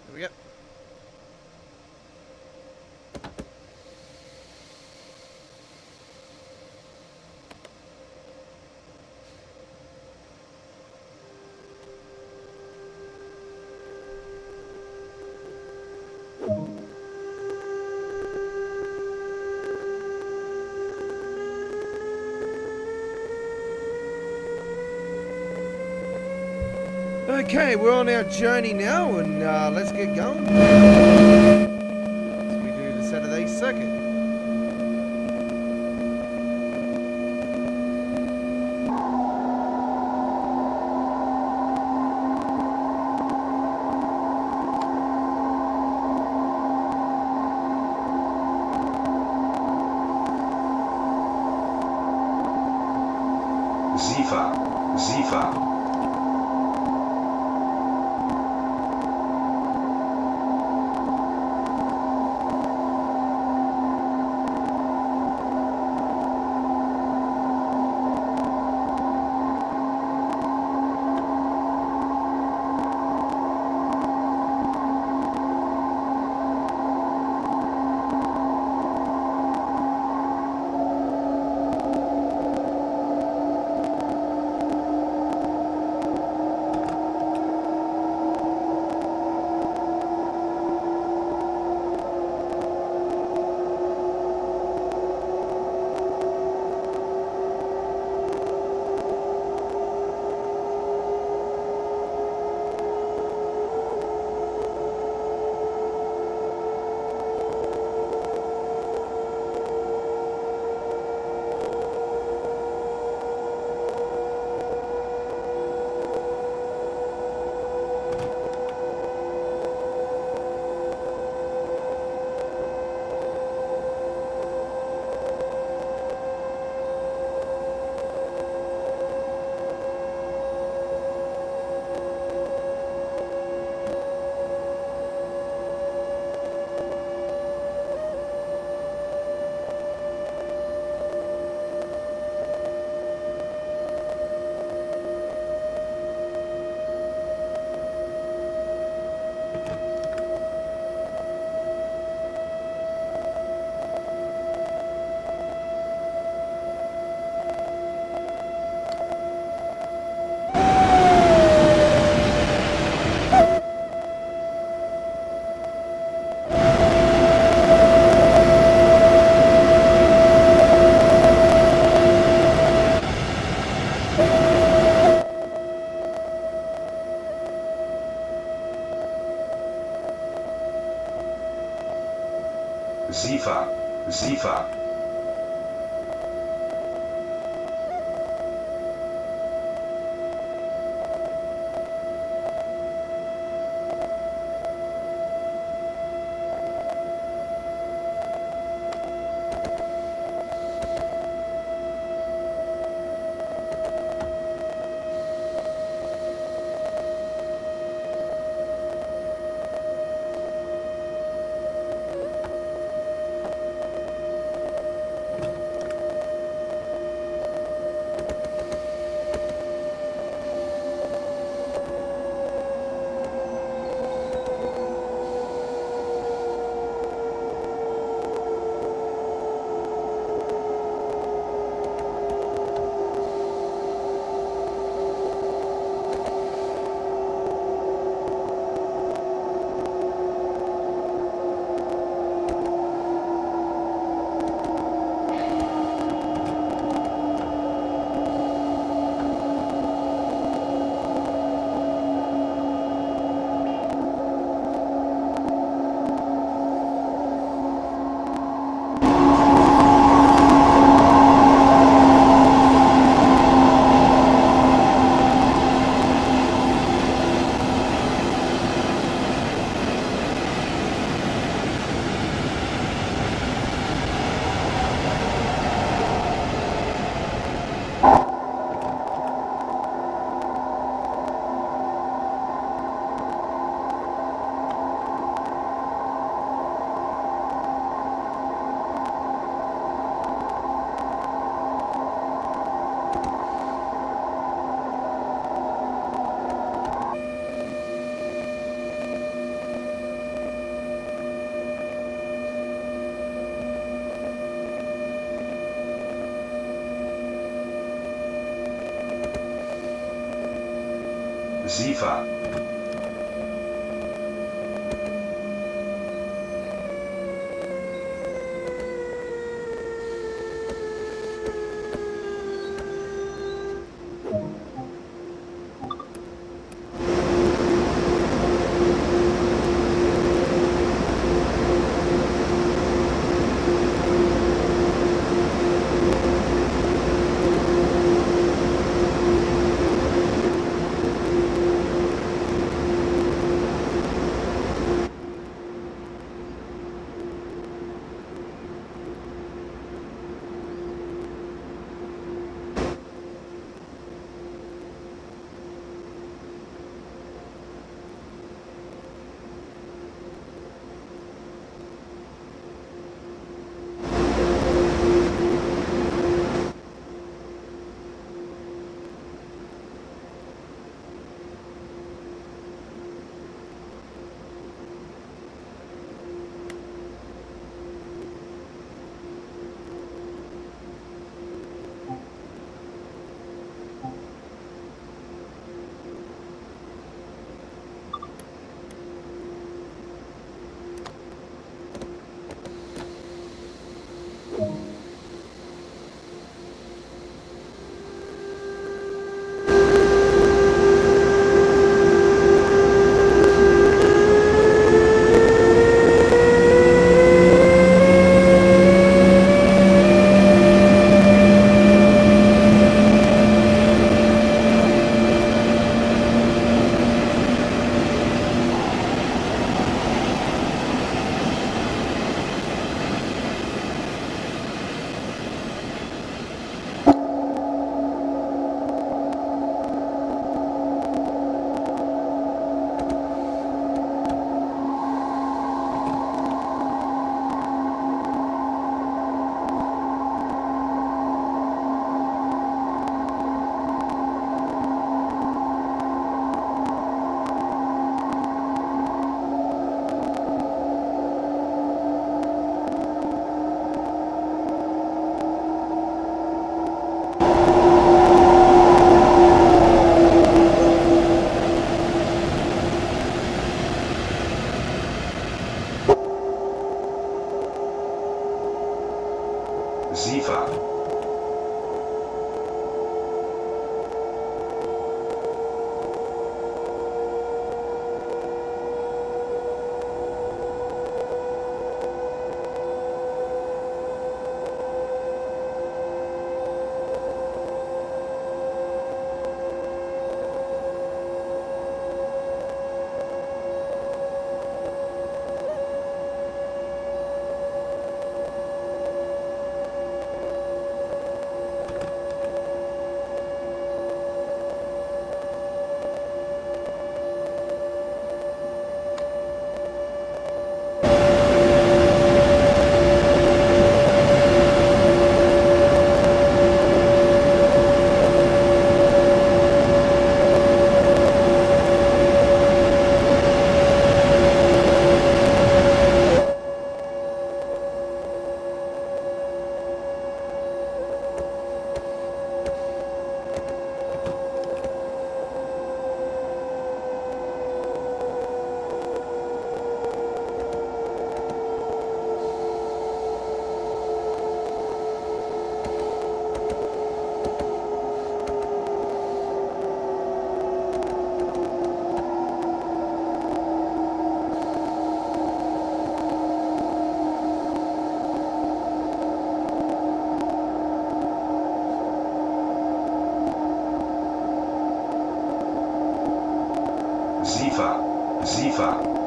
There we go. Okay, we're on our journey now, and let's get going. As we do the Saturday circuit. Zifa. Zifa. Zifa. Zifa. Zifa. Zifa.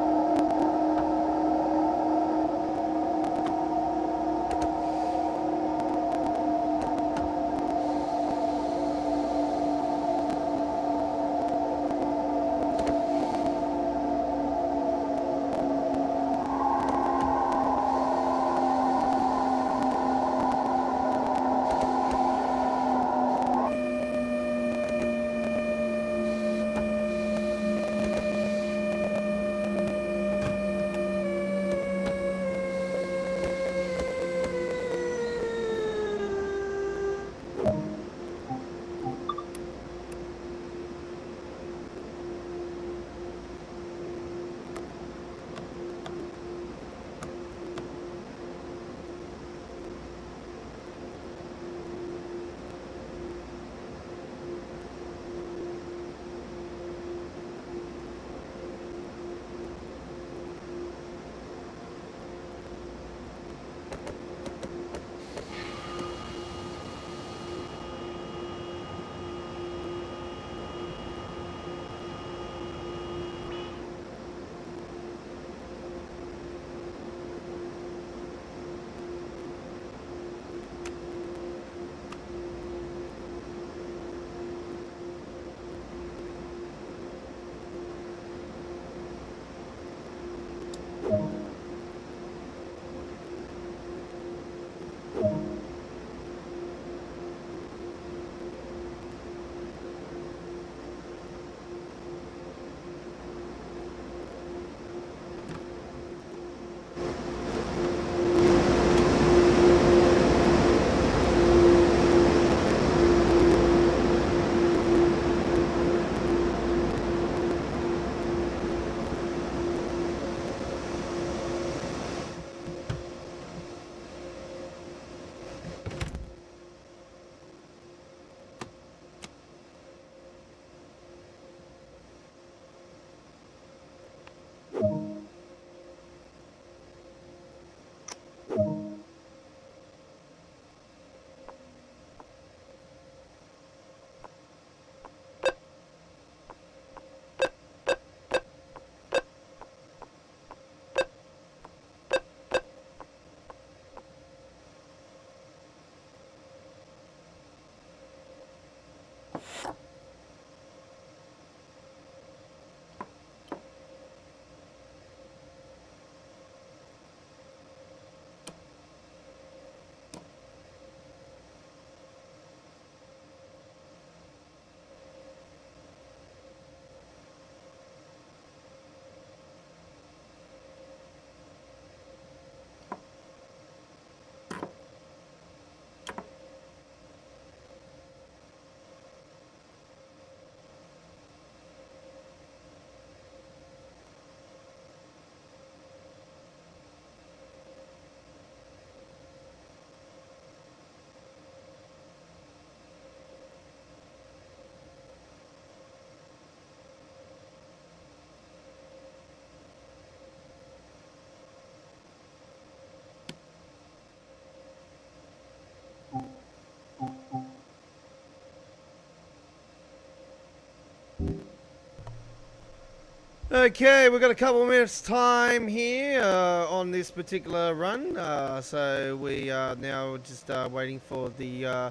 Okay, we've got a couple of minutes time here on this particular run, so we are now just waiting for the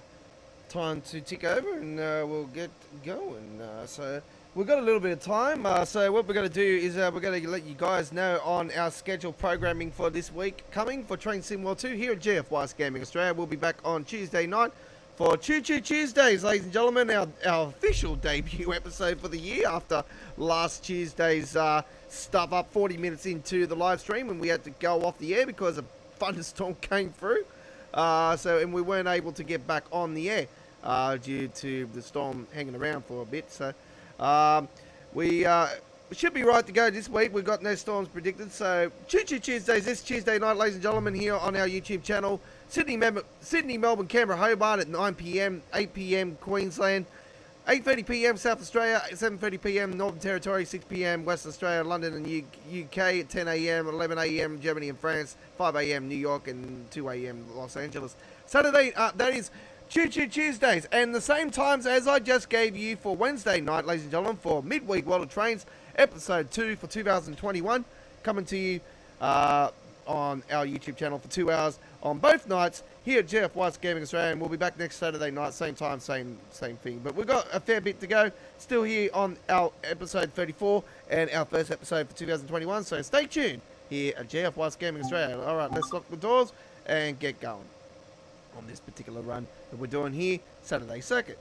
time to tick over and we'll get going. So we've got a little bit of time, so what we're going to do is we're going to let you guys know on our scheduled programming for this week coming for Train Sim World 2 here at GFYS Gaming Australia. We'll be back on Tuesday night for Choo Choo Tuesdays, ladies and gentlemen, our official debut episode for the year after last Tuesday's stuff up 40 minutes into the live stream when we had to go off the air because a thunderstorm came through. And we weren't able to get back on the air due to the storm hanging around for a bit. So we should be right to go this week. We've got no storms predicted. So Choo Choo Tuesdays this Tuesday night, ladies and gentlemen, here on our YouTube channel. Sydney, Melbourne, Canberra, Hobart at 9 p.m, 8 p.m. Queensland, 8:30 p.m. South Australia, 7:30 p.m. Northern Territory, 6 p.m. Western Australia, London and UK at 10 a.m, 11 a.m. Germany and France, 5 a.m. New York and 2 a.m. Los Angeles. Saturday, that is Choo Choo Tuesdays, and the same times as I just gave you for Wednesday night, ladies and gentlemen, for Midweek World of Trains, episode 2 for 2021, coming to you on our YouTube channel for 2 hours on both nights here at GFYS Gaming Australia, and we'll be back next Saturday night, same time, same thing. But we've got a fair bit to go still here on our episode 34 and our first episode for 2021, so stay tuned here at GFYS Gaming Australia. Alright, let's lock the doors and get going on this particular run that we're doing here, Saturday Circuit.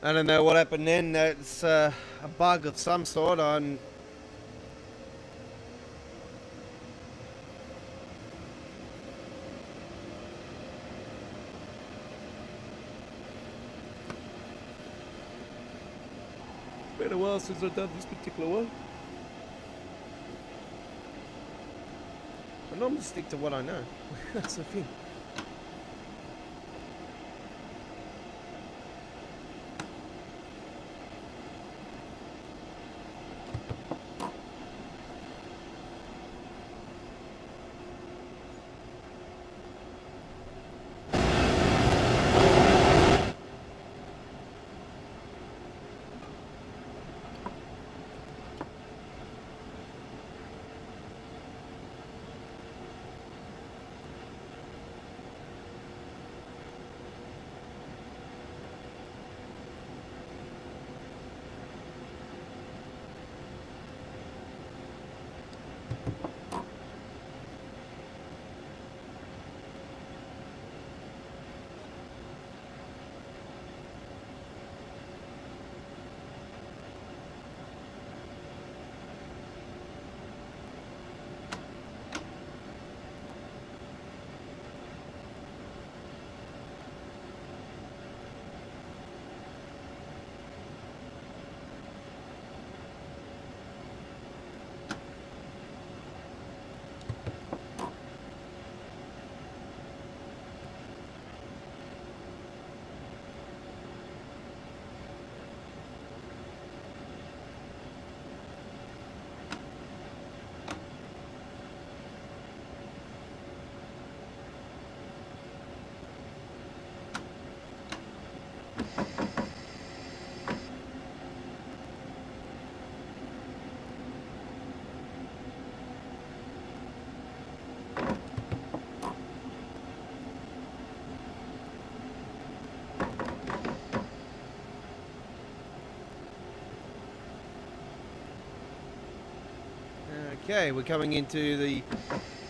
I don't know what happened then. It's a bug of some sort on. Been a while since I've done this particular one. I normally stick to what I know. That's the thing. Okay, we're coming into the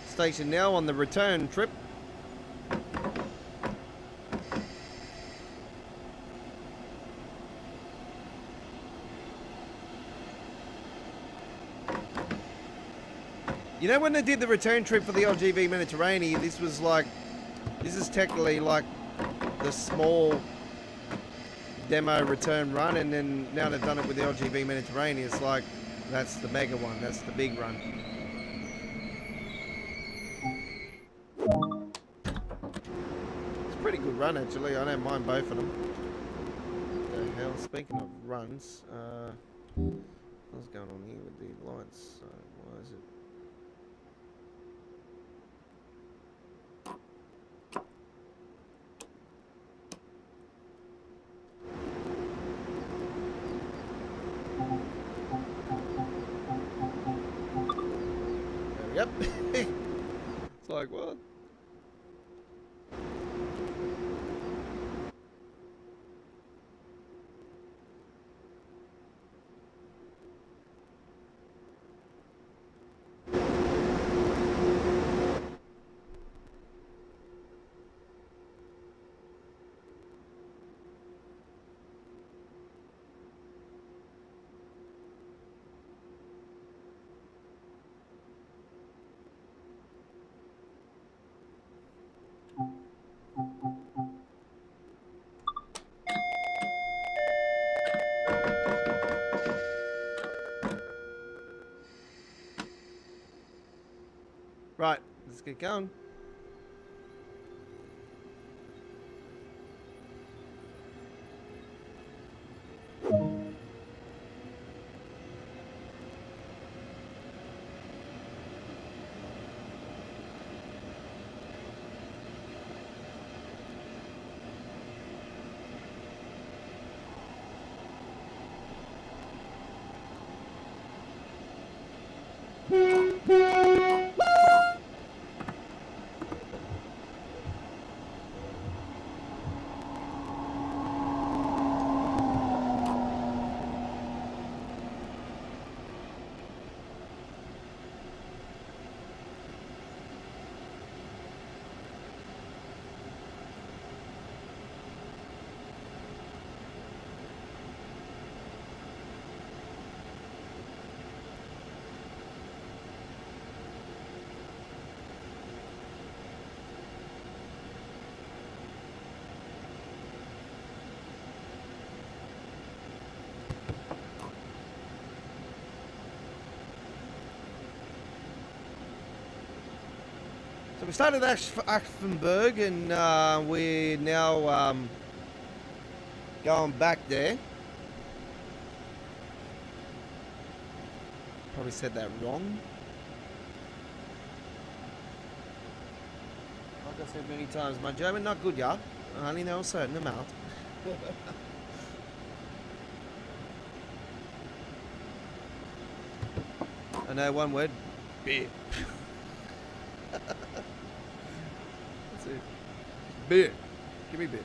station now on the return trip. You know, when they did the return trip for the LGV Mediterranean, this is technically like the small demo return run, and then now they've done it with the LGV Mediterranean. It's like, that's the mega one, that's the big run. It's a pretty good run, actually. I don't mind both of them. What the hell? Speaking of runs, what's going on here with the lights? Why is it? Yep. It's like, what? Right, let's get going. So we started at Aschaffenburg, and we're now going back there. Probably said that wrong. Like I said many times, my German not good, yeah. I only know a certain amount. I know one word, beer. That's it. Beer. Give me beer.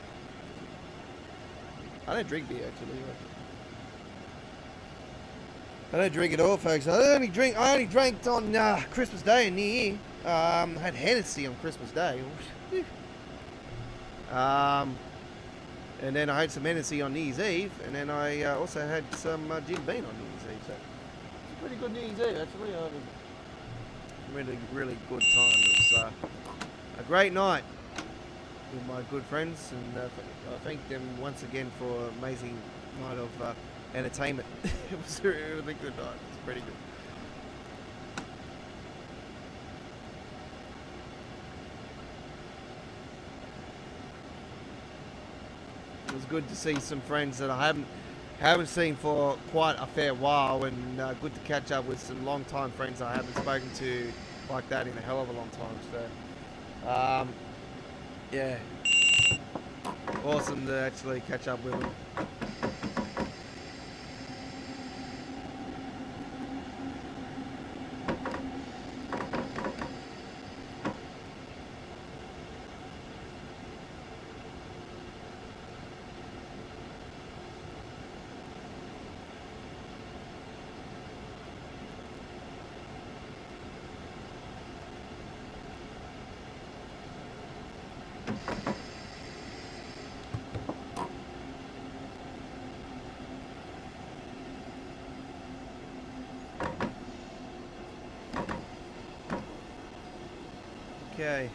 I don't drink beer, actually. I don't drink at all, folks. I only drank on Christmas Day and New Year. I had Hennessy on Christmas Day. And then I had some Hennessy on New Year's Eve, and then I also had some Jim Beam on New Year's Eve. So it's a pretty good New Year's Eve, actually. I had a really, really good time. It was a great night with my good friends, and I thank them once again for an amazing night of entertainment. It was a really good night. It was pretty good. It was good to see some friends that I haven't seen for quite a fair while, and good to catch up with some long-time friends I haven't spoken to like that in a hell of a long time. So, yeah, awesome to actually catch up with them. Okay.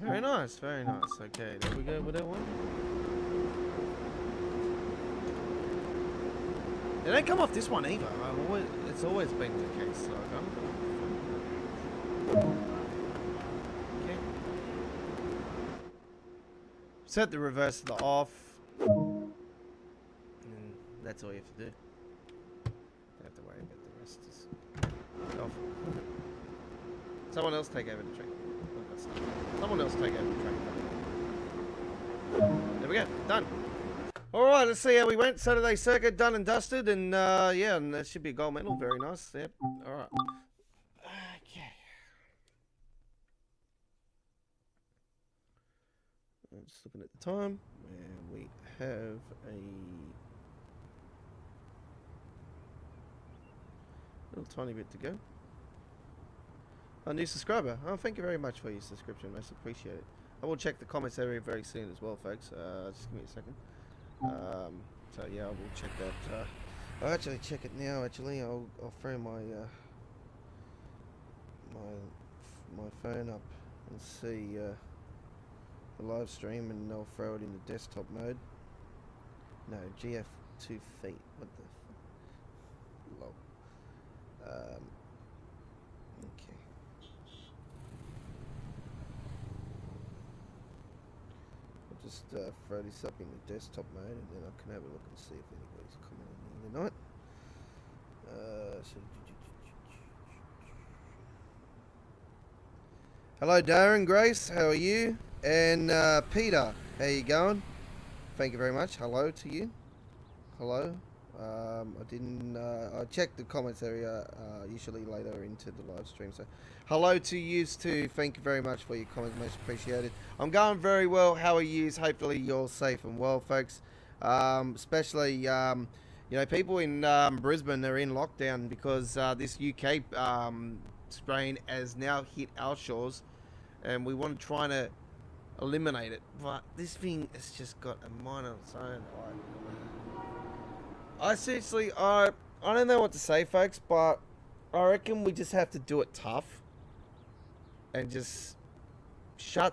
Very nice, very nice. Okay, there we go with that one. They don't come off this one either. It's always been the case. Like, okay. Set the reverse to the off. And that's all you have to do. Don't have to worry about the rest. Just off. Someone else take over the train. Someone else take over the train. There we go. Done. Alright, let's see how we went. Saturday circuit done and dusted. And yeah, and that should be a gold medal. Very nice. Yep. Alright. Okay. I'm just looking at the time. And we have a little tiny bit to go. A new subscriber. Oh, thank you very much for your subscription. Most appreciate it. I will check the comments area very soon as well, folks. Just give me a second. So yeah, I will check that. I'll actually check it now. Actually, I'll throw my my phone up and see the live stream, and I'll throw it in the desktop mode. No, GF 2 feet. What the? Lol. Okay. Just throw this up in the desktop mode, and then I can have a look and see if anybody's commenting tonight. Hello, Darren, Grace, how are you? And Peter, how you going? Thank you very much. Hello to you. Hello. I checked the comments area usually later into the live stream, so hello to you too. Thank you very much for your comments, much appreciated. I'm going very well. How are you? Hopefully you're safe and well, folks. Especially you know, people in Brisbane, they're in lockdown because this UK strain has now hit our shores, and we want to try to eliminate it, but this thing has just got a mind of its own. I seriously, I don't know what to say, folks, but I reckon we just have to do it tough and just shut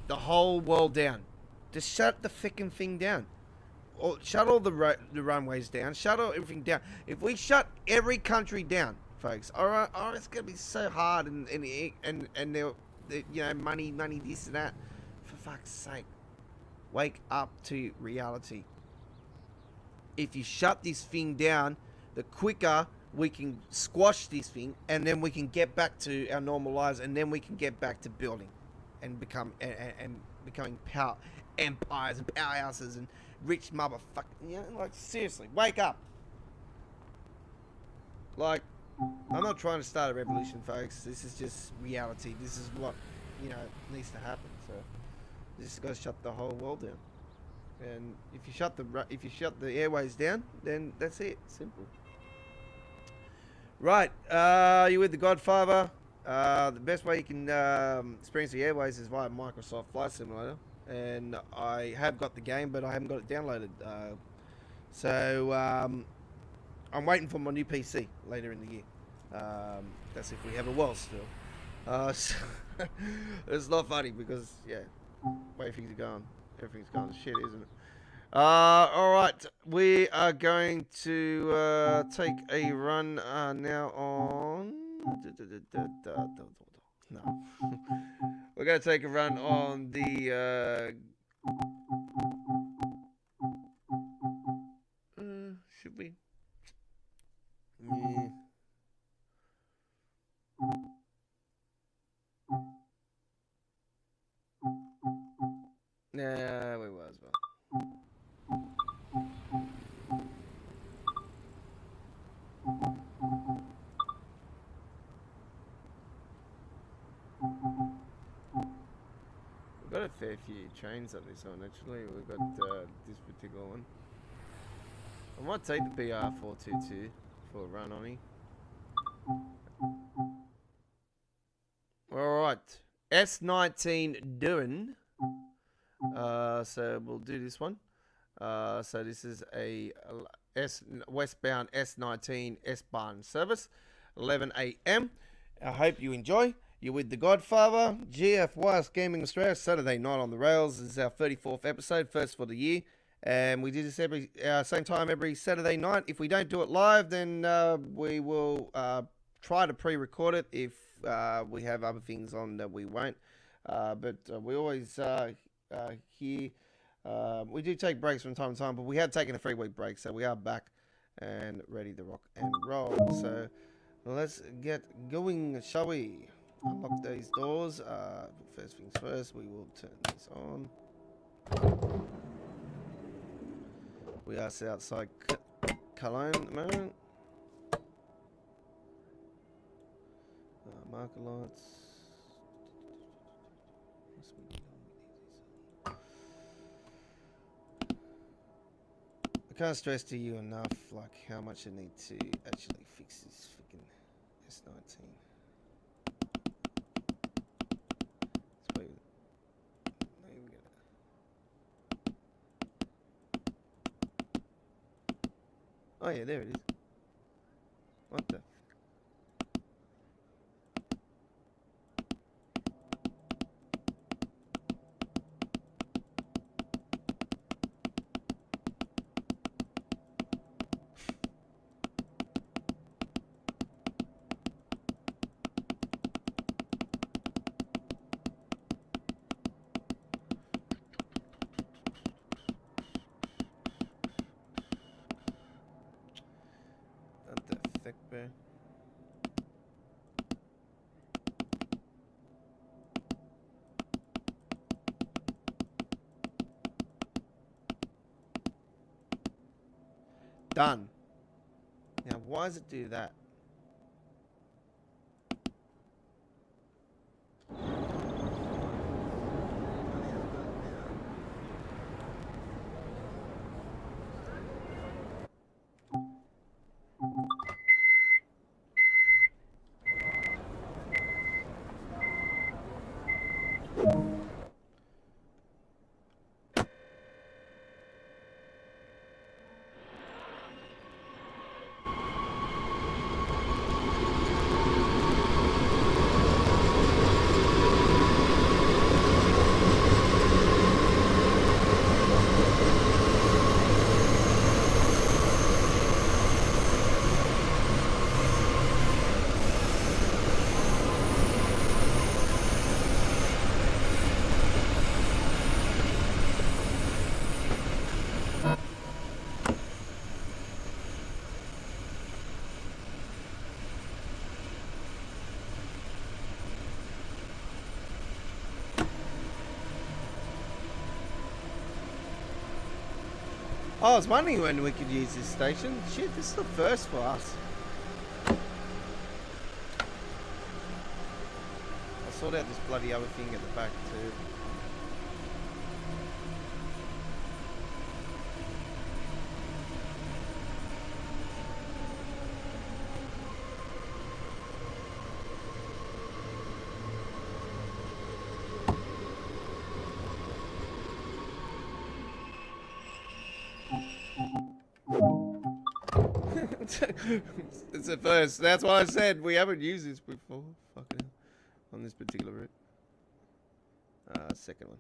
the whole world down. Just shut the freaking thing down. Or shut all the runways down. Shut all everything down. If we shut every country down, folks, alright, it's gonna be so hard, and they'll, you know, money, this and that. For fuck's sake, wake up to reality. If you shut this thing down, the quicker we can squash this thing, and then we can get back to our normal lives, and then we can get back to building and becoming power empires and powerhouses and rich motherfucker. You know, like, seriously, wake up. Like, I'm not trying to start a revolution, folks. This is just reality. This is what, you know, needs to happen. So, you just got to shut the whole world down. And if you shut the airways down, then that's it. Simple. Right, you with the Godfather. The best way you can experience the airways is via Microsoft Flight Simulator, and I have got the game, but I haven't got it downloaded. So I'm waiting for my new PC later in the year. That's if we have a world still. So it's not funny because yeah, way things are going, everything's going to shit, isn't it? All right, we are going to take a run now on. No, we're going to take a run on the. Should we? Yeah. Nah, we will as well. We've got a fair few trains on this one actually. We've got this particular one. I might take the BR422 for a run on it. Alright. S19 Duin. So we'll do this one. So this is a westbound S19 S-Bahn service, 11 a.m. I hope you enjoy. You're with the Godfather, GFYS Gaming Australia, Saturday Night on the Rails. This is our 34th episode, first for the year. And we do this every same time every Saturday night. If we don't do it live, then we will try to pre-record it. If we have other things on that we won't. But we always here. We do take breaks from time to time, but we have taken a 3-week break, so we are back and ready to rock and roll. So let's get going, shall we? Unlock these doors. First things first, we will turn these on. We are outside Cologne at the moment. Marker lights. I can't stress to you enough like how much I need to actually fix this freaking S19. Oh yeah, there it is. What the? Bear. Done. Now, why does it do that? Oh, I was wondering when we could use this station. Shit, this is the first for us. I'll sort out this bloody other thing at the back too. It's a first. That's why I said we haven't used this before. Fucking hell. On this particular route. Second one.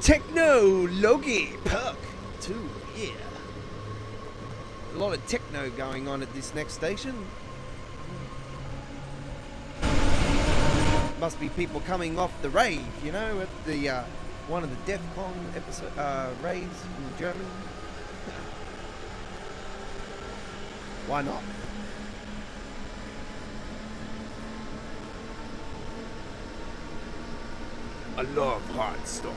Technology Perk 2, yeah. A lot of techno going on at this next station. Must be people coming off the rave, you know, at the one of the DEF CON episode raves in Germany. Why not? I love hardstyle.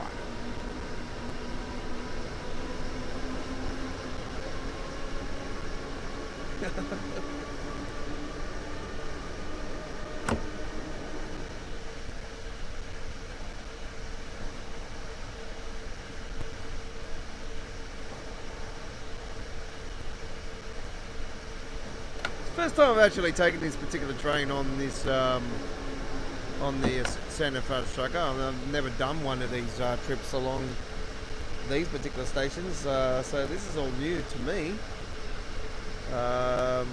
First time I've actually taken this particular train on this on the Santa Fe Trucker. I've never done one of these trips along these particular stations, so this is all new to me. I've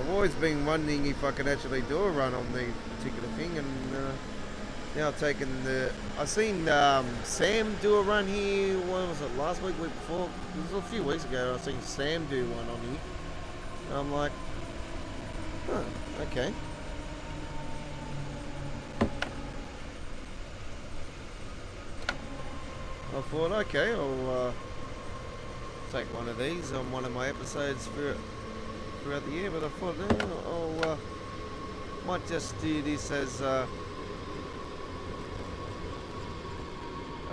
always been wondering if I could actually do a run on the particular thing, and now I've taken I've seen Sam do a run here. When was it? Last week, week before? It was a few weeks ago. I've seen Sam do one on here. And I'm like, huh, okay. I thought, okay, I'll take one of these on one of my episodes throughout the year, but I thought, I'll might just do this as a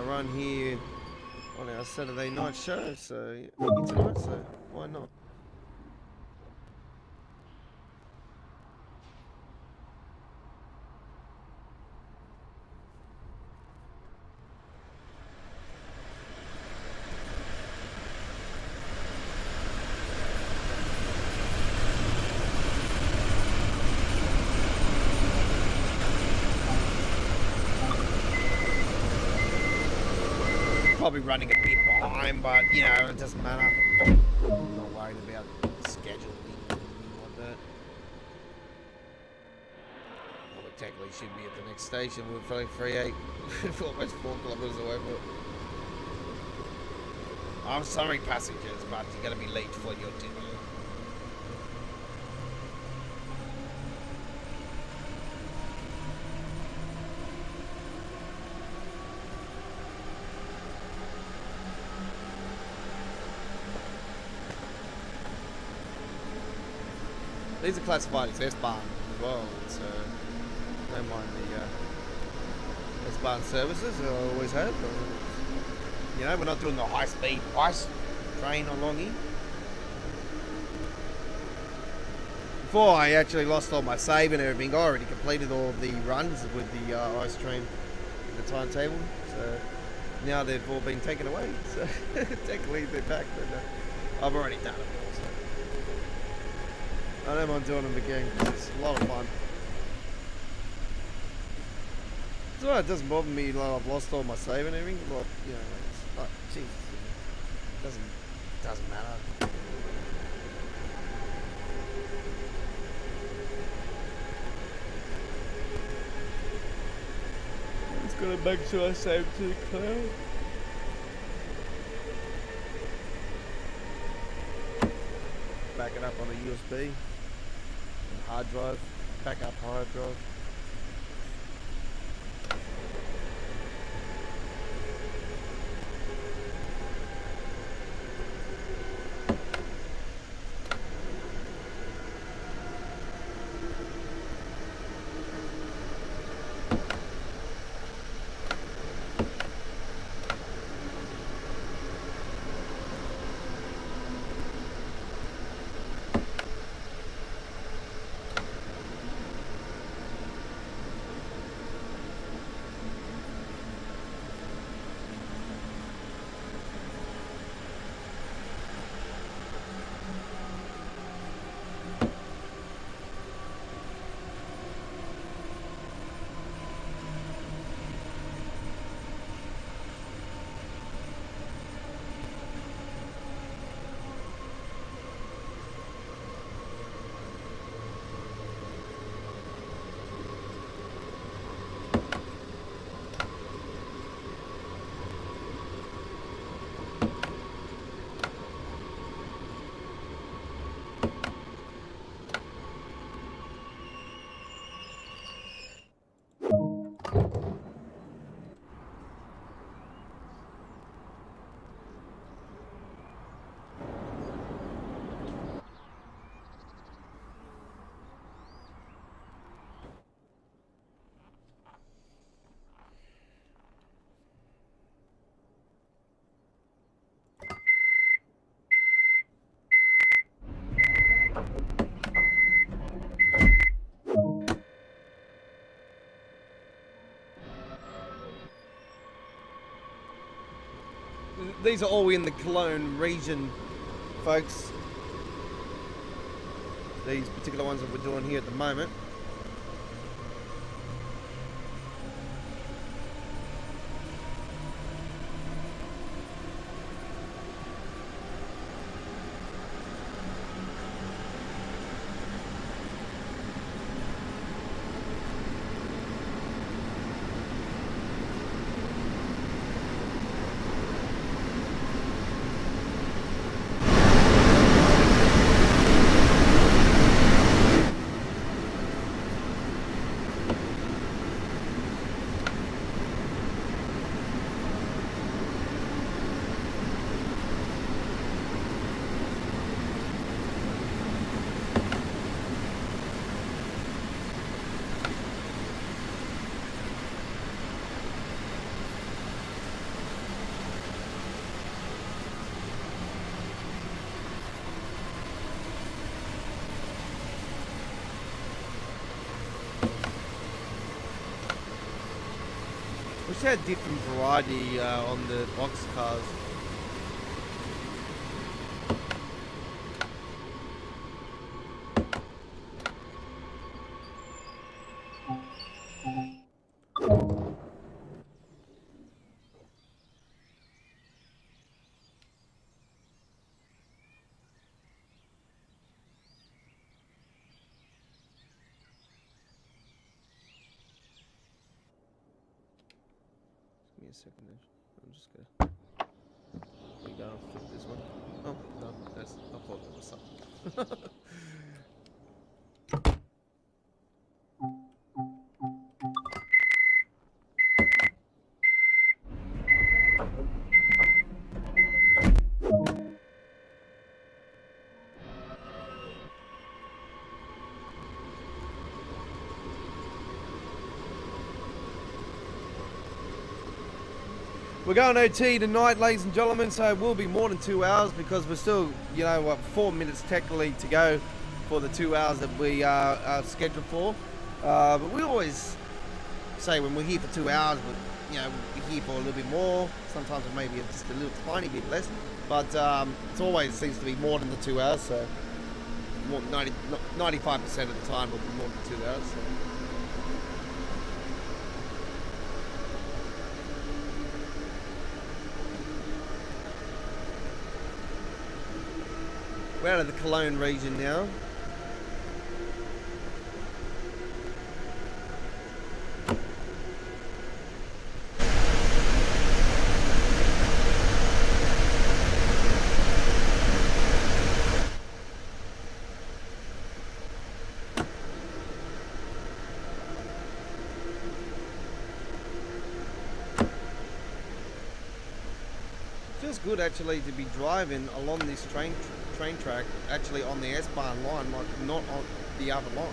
run here on our Saturday night show, so tonight, so why not? Probably running a bit behind, but you know, it doesn't matter. I'm not worried about scheduling or anything like that. Well, technically should be at the next station. We're probably 3-8, almost 4 kilometers away from it. I'm sorry, passengers, but you're gonna be late for your dinner. These are classified as S-Bahn as well, so don't mind the S-Bahn services I always have. You know, we're not doing the high-speed ice train along here. Before I actually lost all my save and everything, I already completed all of the runs with the ice train in the timetable, so now they've all been taken away, so technically they're back, but I've already done it. I don't mind doing them again because it's a lot of fun. So it doesn't bother me like I've lost all my save and everything. Like, you know, it's like, Jesus, doesn't matter. I'm just gonna make sure I save to the cloud. Back it up on a USB. Hard drive, backup hard drive. These are all in the Cologne region, folks. These particular ones that we're doing here at the moment. Wish they had different variety on the box cars. Give me a second there. I'm just gonna. We go flip this one. Oh no, that's. I thought that was something. We're going OT tonight, ladies and gentlemen, so it will be more than 2 hours because we're still, you know, what, 4 minutes technically to go for the 2 hours that we are scheduled for. But we always say when we're here for 2 hours, but you know, we're here for a little bit more. Sometimes it may be just a little tiny bit less, but it always seems to be more than the 2 hours. So more, 95% of the time will be more than 2 hours. So. We're out of the Cologne region now. Feels good actually to be driving along this train track, actually on the S-Bahn line, like not on the other line.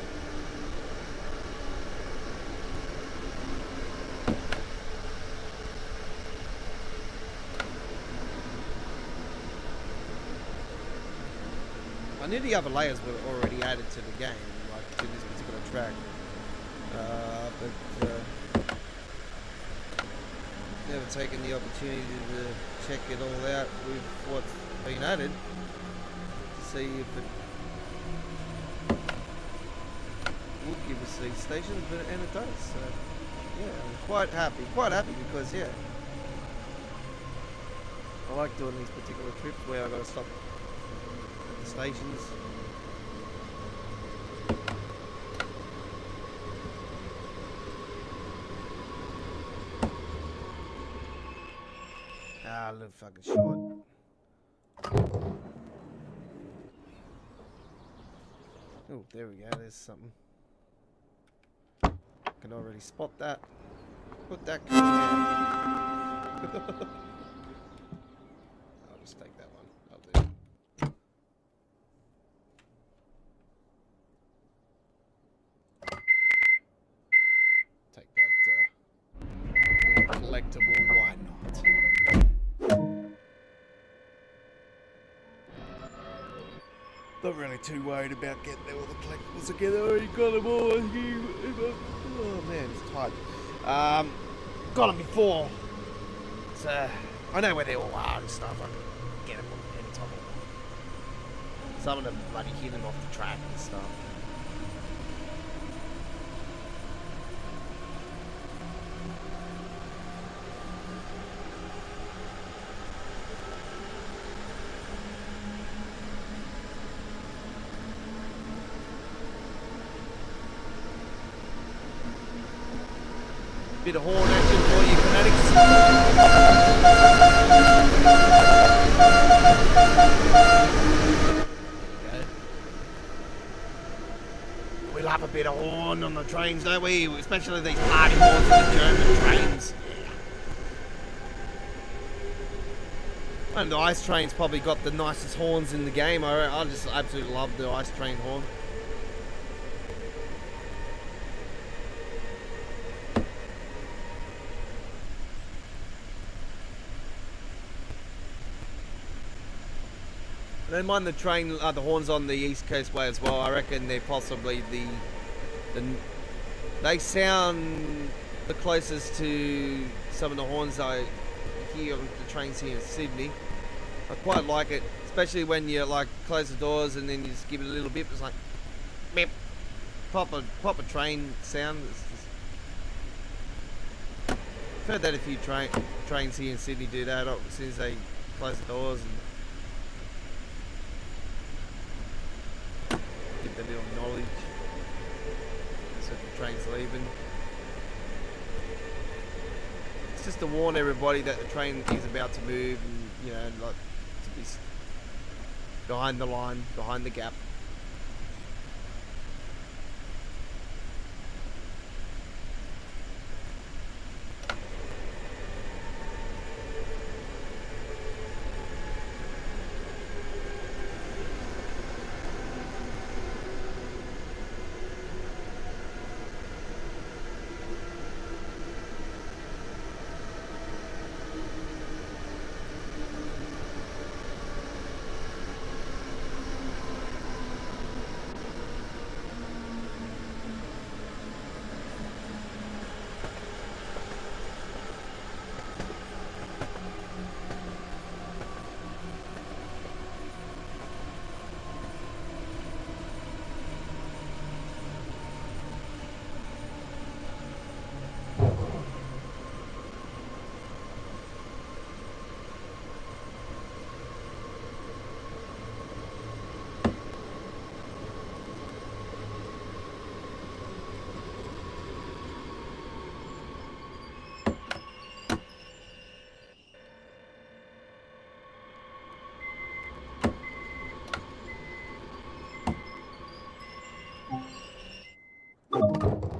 I knew the other layers were already added to the game, like to this particular track, but never taken the opportunity to check it all out with what's been added. See if it would give us these stations, and it does. So yeah, I'm quite happy because yeah, I like doing these particular trips where I got to stop at the stations. Ah, a little fucking short. Oh, there we go, there's something. Can already spot that. Put that car there. I'll just take that one. I'll do it. Take that little collectible, why not? Not really too worried about getting all the collectibles together. I already got them all. Oh man, it's tight. Got them before. So I know where they all are and stuff. I can get them anytime I want. Some of them bloody hidden off the track and stuff. Bit of horn action for you fanatics. Okay. We love a bit of horn on the trains, don't we? Especially these party horns in the German trains. Yeah. And the ice train's probably got the nicest horns in the game. I just absolutely love the ice train horn. I don't mind the train, the horns on the East Coast Way as well. I reckon they're possibly they sound the closest to some of the horns I hear on the trains here in Sydney. I quite like it, especially when you like close the doors and then you just give it a little bit. It's like beep, proper train sound. I've heard that a few trains here in Sydney do that as soon as they close the doors and give the little knowledge so the train's leaving. It's just to warn everybody that the train is about to move and, you know, like to be behind the line, behind the gap.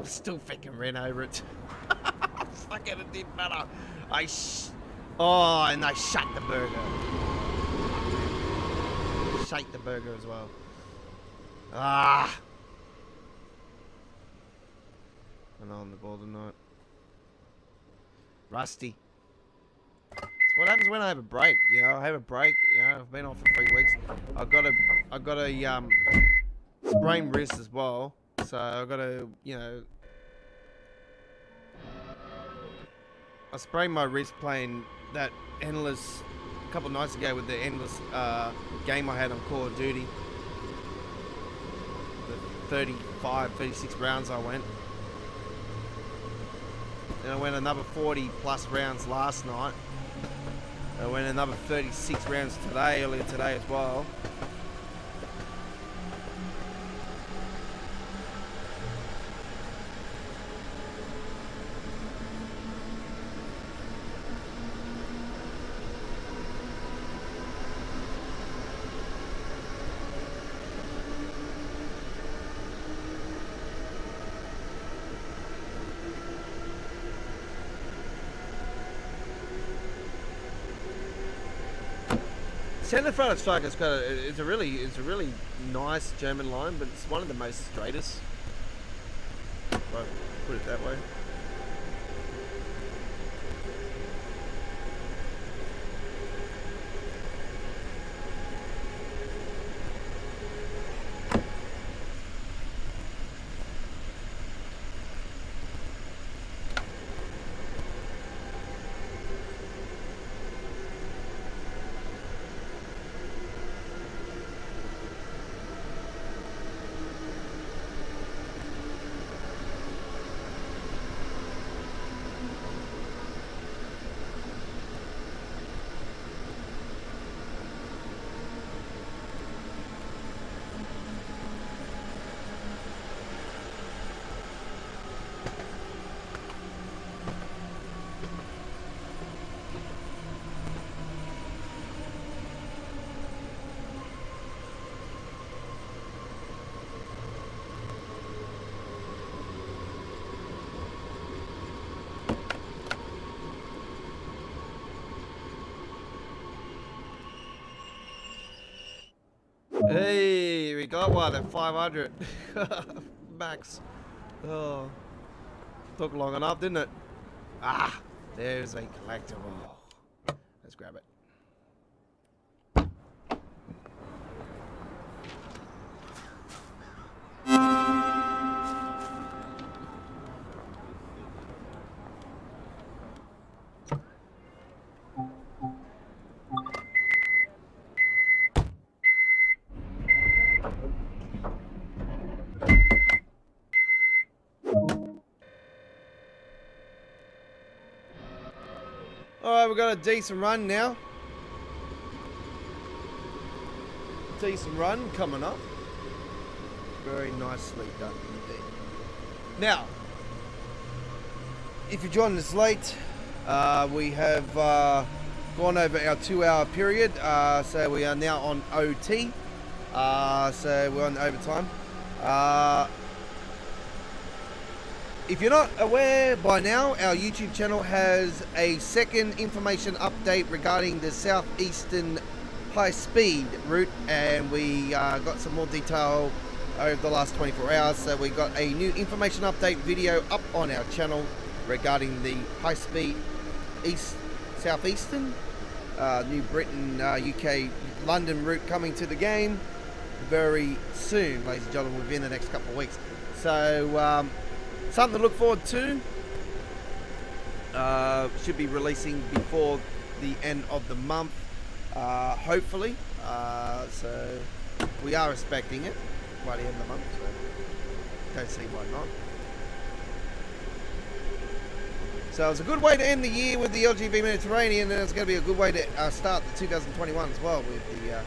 Still freaking ran over it. Fucking it didn't matter. And I shut the burger. Shake the burger as well. Ah. I know on the ball tonight. Rusty. It's what happens when I have a break. You know, I have a break. You know, I've been off for 3 weeks. I got a sprained wrist as well. So I got to, you know, I sprained my wrist playing that endless a couple nights ago with the endless game I had on Call of Duty. The 36 rounds I went. Then I went another 40 plus rounds last night. I went another 36 rounds today, earlier today as well. Centre front striker's got it's a really nice German line, but it's one of the most straightest. If I put it that way. Hey, we got one at 500 max. Oh, took long enough, didn't it? Ah, there's a collectible. Let's grab it. Alright, we've got a decent run now. Decent run coming up. Very nicely done indeed. Now, if you're joining us late, we have gone over our 2-hour period. So we are now on OT. So we're on overtime. If you're not aware by now, our YouTube channel has a second information update regarding the southeastern high-speed route, and we got some more detail over the last 24 hours. So we got a new information update video up on our channel regarding the high-speed southeastern New Britain, UK, London route coming to the game very soon, ladies and gentlemen, within the next couple of weeks. So something to look forward to. Should be releasing before the end of the month, hopefully. So we are expecting it by the end of the month. So don't see why not. So it's a good way to end the year with the LGV Mediterranean, and it's going to be a good way to start the 2021 as well with the.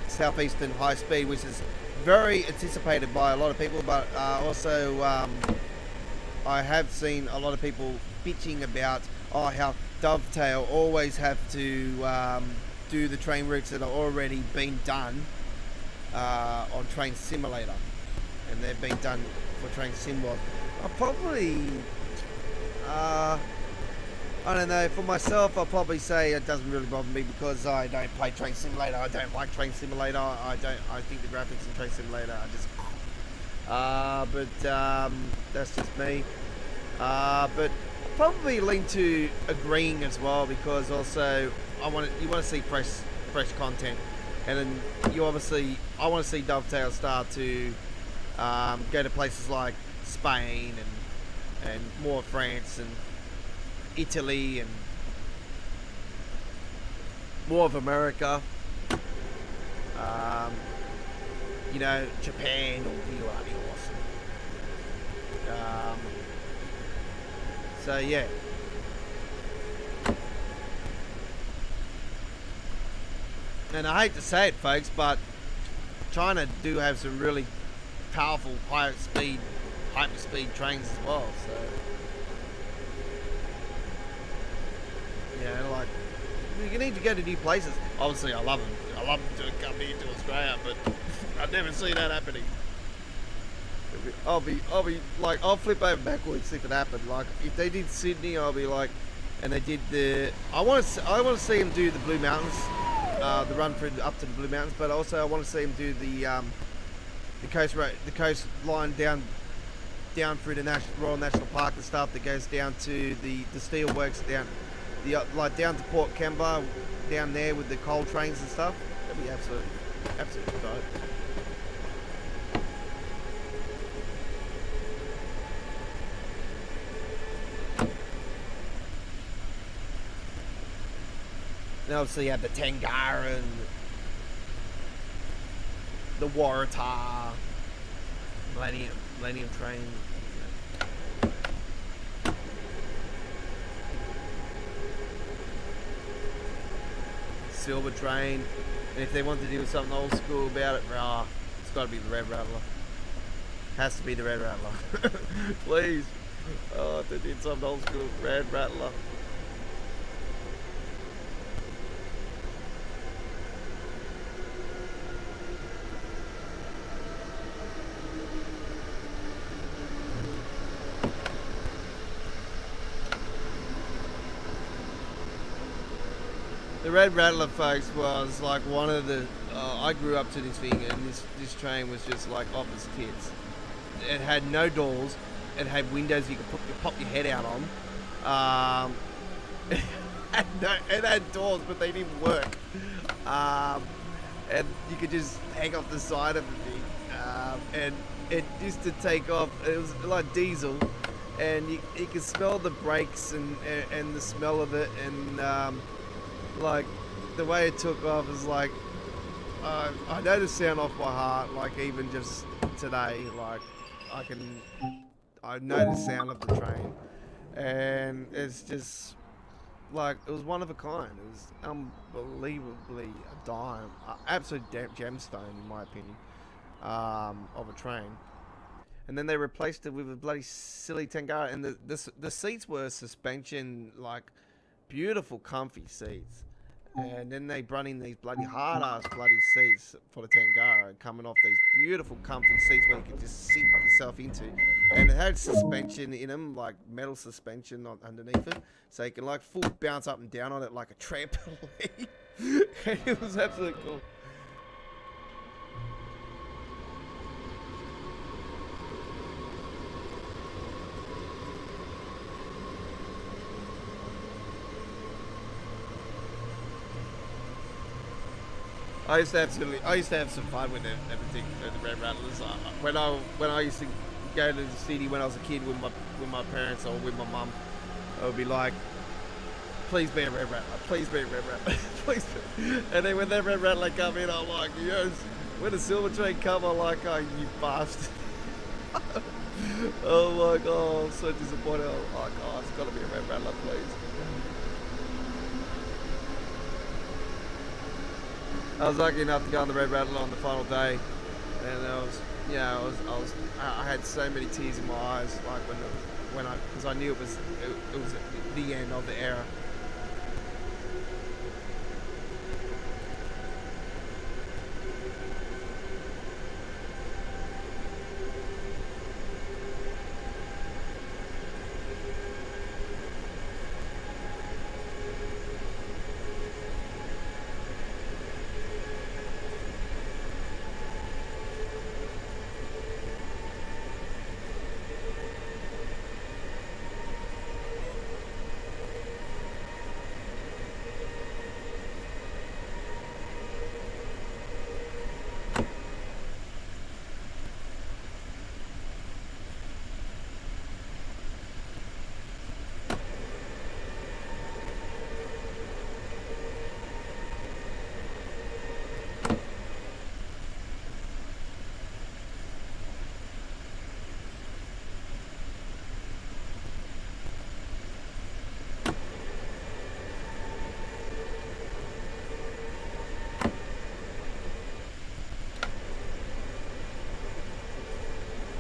Southeastern high speed, which is very anticipated by a lot of people, but also I have seen a lot of people bitching about how Dovetail always have to do the train routes that are already been done on Train Simulator, and they've been done for Train Simworld. I probably I don't know, for myself I'll probably say it doesn't really bother me because I don't play Train Simulator. I don't like Train Simulator. I think the graphics in Train Simulator are just but that's just me. But probably lean to agreeing as well, because also you want to see fresh content, and then I want to see Dovetail start to go to places like Spain and more France and Italy and more of America, you know, Japan or be awesome. So yeah. And I hate to say it, folks, but China do have some really powerful hyperspeed trains as well, so yeah, like, you need to go to new places. Obviously, I love them. I love them to come here to Australia, but I've never seen that happening. I'll be like, I'll flip over backwards if it happened. Like, if they did Sydney, I'll be like, and they did the. I want to see them do the Blue Mountains, the run through up to the Blue Mountains. But also, I want to see them do the coastline down through the Royal National Park and stuff that goes down to the steelworks down. Like down to Port Kembla, down there with the coal trains and stuff. That'd be absolutely dope. And obviously you have the Tangaran, the Waratah, Millennium Train. Silver Train, and if they want to do something old school about it, it's got to be the Red Rattler. Has to be the Red Rattler. Please. Oh, if they did something old school, Red Rattler. The Red Rattler, folks, was like one of the. I grew up to this thing, and this train was just like off its tits. It had no doors. It had windows you could pop your head out on. It had doors, but they didn't work. And you could just hang off the side of the thing. And it used to take off. It was like diesel, and you could smell the brakes and the smell of it, and like the way it took off is like I know the sound off my heart. Like even just today, like I know the sound of the train, and it's just like it was one of a kind. It was unbelievably a dime, absolute gemstone in my opinion, of a train. And then they replaced it with a bloody silly Tangara, and the seats were suspension, like beautiful, comfy seats. And then they brought in these bloody hard-ass bloody seats for the Tangara, coming off these beautiful, comfy seats where you could just sink yourself into. And it had suspension in them, like metal suspension underneath it, so you can like full bounce up and down on it like a trampoline. It was absolutely cool. I used to have some fun with everything, the Red Rattlers. When I used to go to the city when I was a kid with my parents or with my mum, I would be like, please be a Red Rattler, please be a Red Rattler, please be. And then when that Red Rattler come in, I'm like, yes. When the Silver Train come, I'm like, oh, you bastard. Oh my god, I'm so disappointed. I'm like, oh, it's got to be a Red Rattler, please. I was lucky enough to go on the Red Rattler on the final day, and I had so many tears in my eyes, like because I knew it was the end of the era.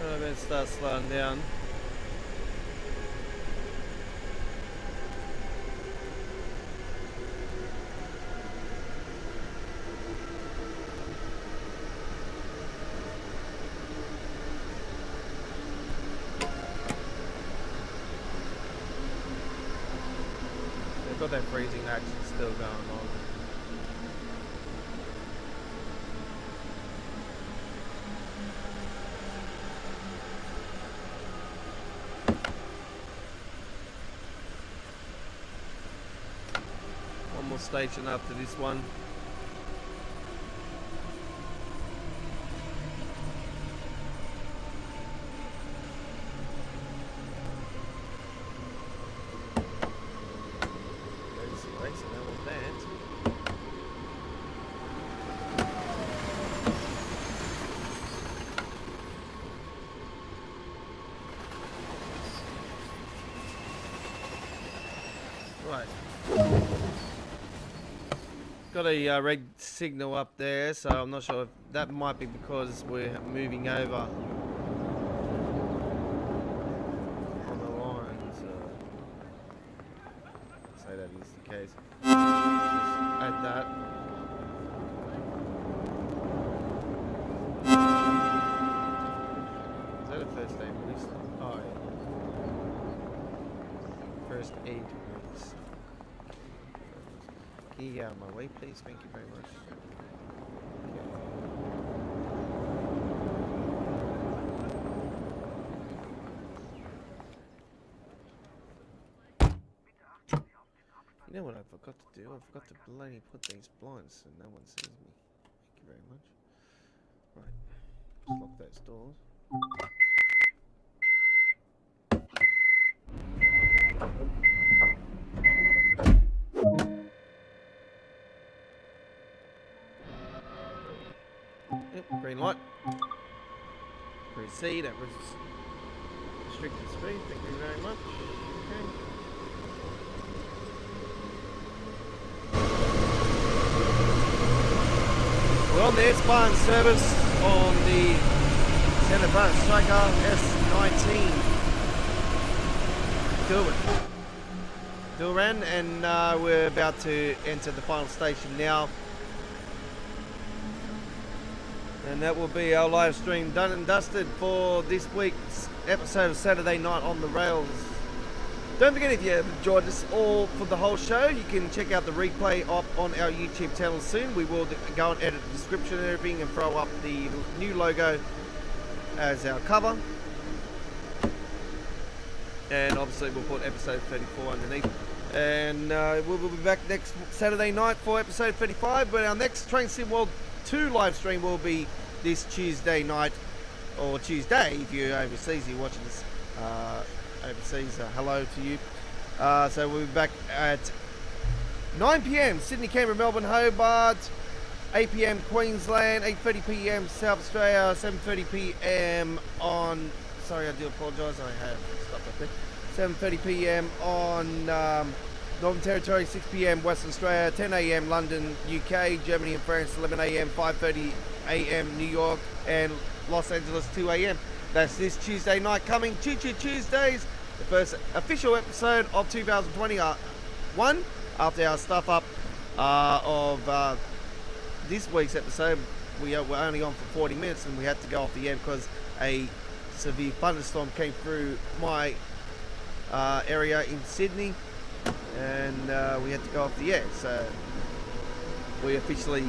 I'm going to start slowing down. They've got that freezing action still going on. Station after this one. There's some racing out that. Right. Got a red signal up there, so I'm not sure if that might be because we're moving over on the line. So say that is the case. Just add that. Is that a first aid release? Oh yeah. First aid release. Can you get out of my way, please? Thank you very much. You know what I forgot to do? I forgot to bloody put these blinds so no one sees me. Thank you very much. Right. Just lock those doors. Yep, green light. Proceed at restricted speed. Thank you very much. Okay. We're on the S-Bahn service on the Santa Fe Striker S19 Duran, and we're about to enter the final station now. And that will be our live stream done and dusted for this week's episode of Saturday Night on the Rails. Don't forget, if you enjoyed this all for the whole show, you can check out the replay up on our YouTube channel soon. We will go and edit the description and everything and throw up the new logo as our cover. And obviously we'll put episode 34 underneath. And we'll be back next Saturday night for episode 35. But our next Train Sim World 2 live stream will be this Tuesday night, or Tuesday if you're overseas, you're watching this overseas. Hello to you. So we'll be back at 9 p.m. Sydney, Canberra, Melbourne, Hobart, 8 p.m. Queensland, 8:30 p.m. South Australia, 7:30 p.m. on, sorry, I do apologise, I have stuff up there, 7:30 p.m. on Northern Territory, 6 p.m. Western Australia, 10 a.m. London, UK, Germany and France, 11 a.m., 5:30 a.m. New York, and Los Angeles, 2 a.m. That's this Tuesday night coming. Choo Choo Tuesdays, the first official episode of 2021 after our stuff up of this week's episode. We're only on for 40 minutes and we had to go off the air because a severe thunderstorm came through my area in Sydney, and we had to go off the air, so we officially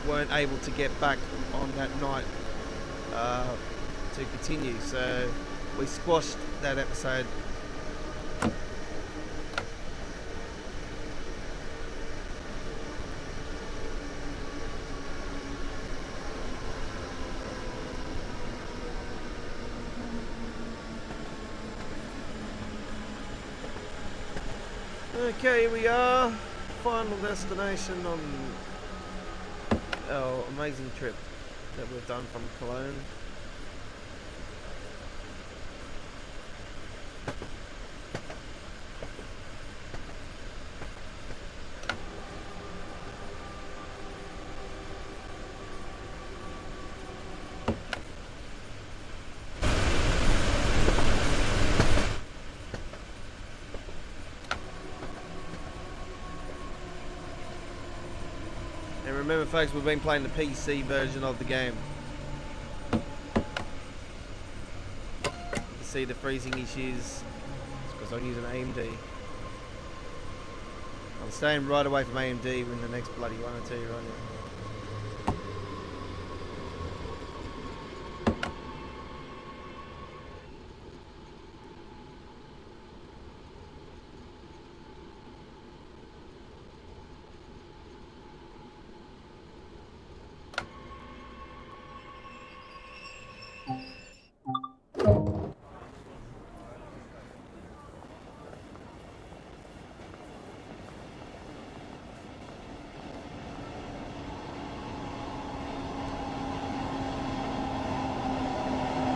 weren't able to get back on that night to continue, so we squashed that episode. Okay, here we are, final destination on our amazing trip that we've done from Cologne. And remember folks, we've been playing the PC version of the game. You can see the freezing issues. It's because I'm using AMD. I'm staying right away from AMD in the next bloody one, I tell you right now.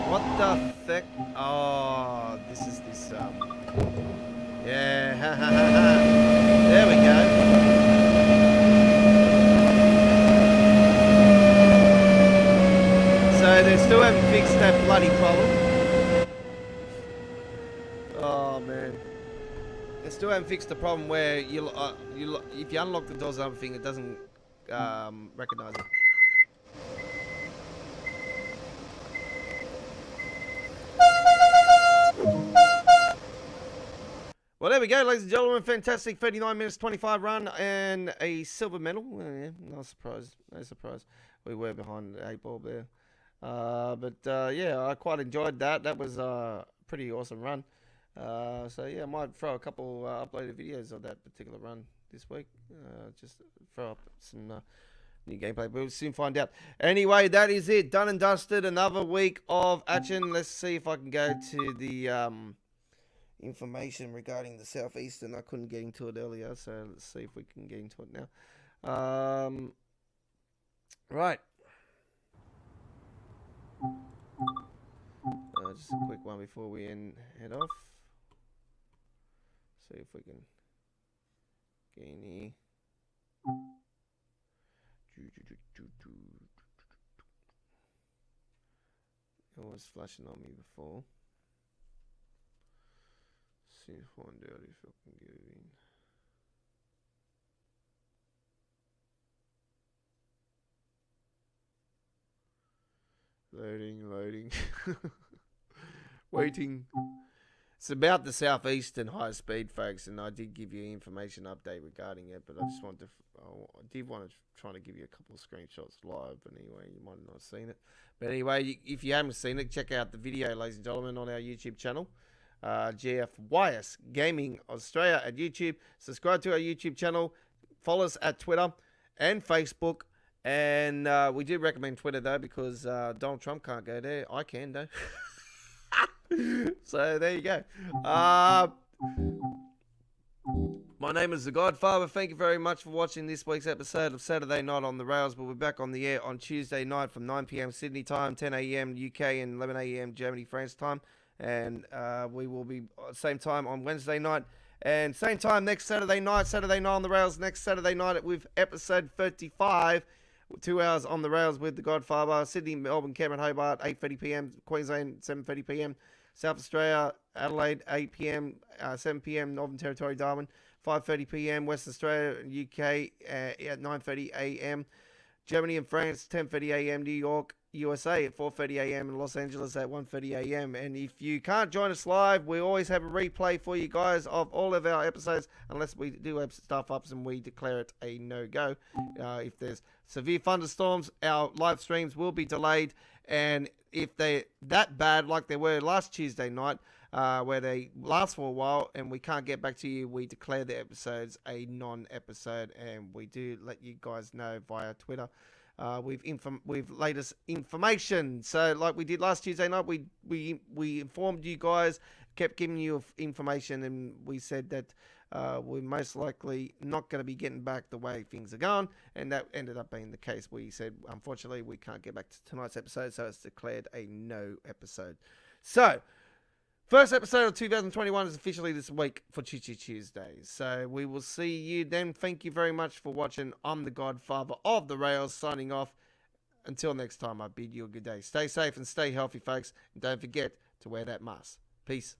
What the heck? Oh, this is this, yeah, ha ha ha ha. There we go. So they still haven't fixed that bloody problem. Oh man. They still haven't fixed the problem where if you unlock the doors and everything, it doesn't recognize it. Well, there we go, ladies and gentlemen. Fantastic 39 minutes 25 run and a silver medal. Yeah, no surprise. No surprise. We were behind the 8 ball there. Yeah, I quite enjoyed that. That was a pretty awesome run. So yeah, I might throw a couple uploaded videos of that particular run this week. Just throw up some new gameplay. We'll soon find out. Anyway, that is it. Done and dusted. Another week of action. Let's see if I can go to the information regarding the Southeastern. I couldn't get into it earlier, so let's see if we can get into it now. Right. Just a quick one before we head off. See if we can get in here. It was flashing on me before. See if I find out if I can get it in. Loading. Waiting. It's about the Southeastern high speed, folks, and I did give you information update regarding it, but I just wanted to, I did want to try to give you a couple of screenshots live, but anyway, you might not have seen it. But anyway, if you haven't seen it, check out the video, ladies and gentlemen, on our YouTube channel. GFYS Gaming Australia at YouTube. Subscribe to our YouTube channel. Follow us at Twitter and Facebook. And we do recommend Twitter, though, because Donald Trump can't go there. I can, though. So there you go. My name is The Godfather. Thank you very much for watching this week's episode of Saturday Night on the Rails. But we're back on the air on Tuesday night from 9 p.m. Sydney time, 10 a.m. UK, and 11 a.m. Germany, France time. And we will be same time on Wednesday night. And same time next Saturday night on the Rails. Next Saturday night with episode 35. 2 hours on the Rails with The Godfather. Sydney, Melbourne, Cameron, Hobart, 8:30 p.m. Queensland, 7:30 p.m. South Australia, Adelaide, 8 p.m. 7 p.m. Northern Territory, Darwin, 5:30 p.m. West Australia, UK, at 9:30 a.m. Germany and France, 10:30 a.m. New York, USA at 4:30 a.m. and Los Angeles at 1:30 a.m. And if you can't join us live, we always have a replay for you guys of all of our episodes, unless we do have stuff ups and we declare it a no-go. If there's severe thunderstorms, our live streams will be delayed. And if they're that bad, like they were last Tuesday night, where they last for a while and we can't get back to you, we declare the episodes a non-episode, and we do let you guys know via Twitter with latest information. So like we did last Tuesday night, we informed you guys, kept giving you information, and we said that we're most likely not going to be getting back the way things are going, and that ended up being the case. We said, unfortunately, we can't get back to tonight's episode, so it's declared a no episode. So first episode of 2021 is officially this week for Choo Choo Tuesdays. So we will see you then. Thank you very much for watching. I'm the Godfather of the Rails, signing off. Until next time, I bid you a good day. Stay safe and stay healthy, folks. And don't forget to wear that mask. Peace.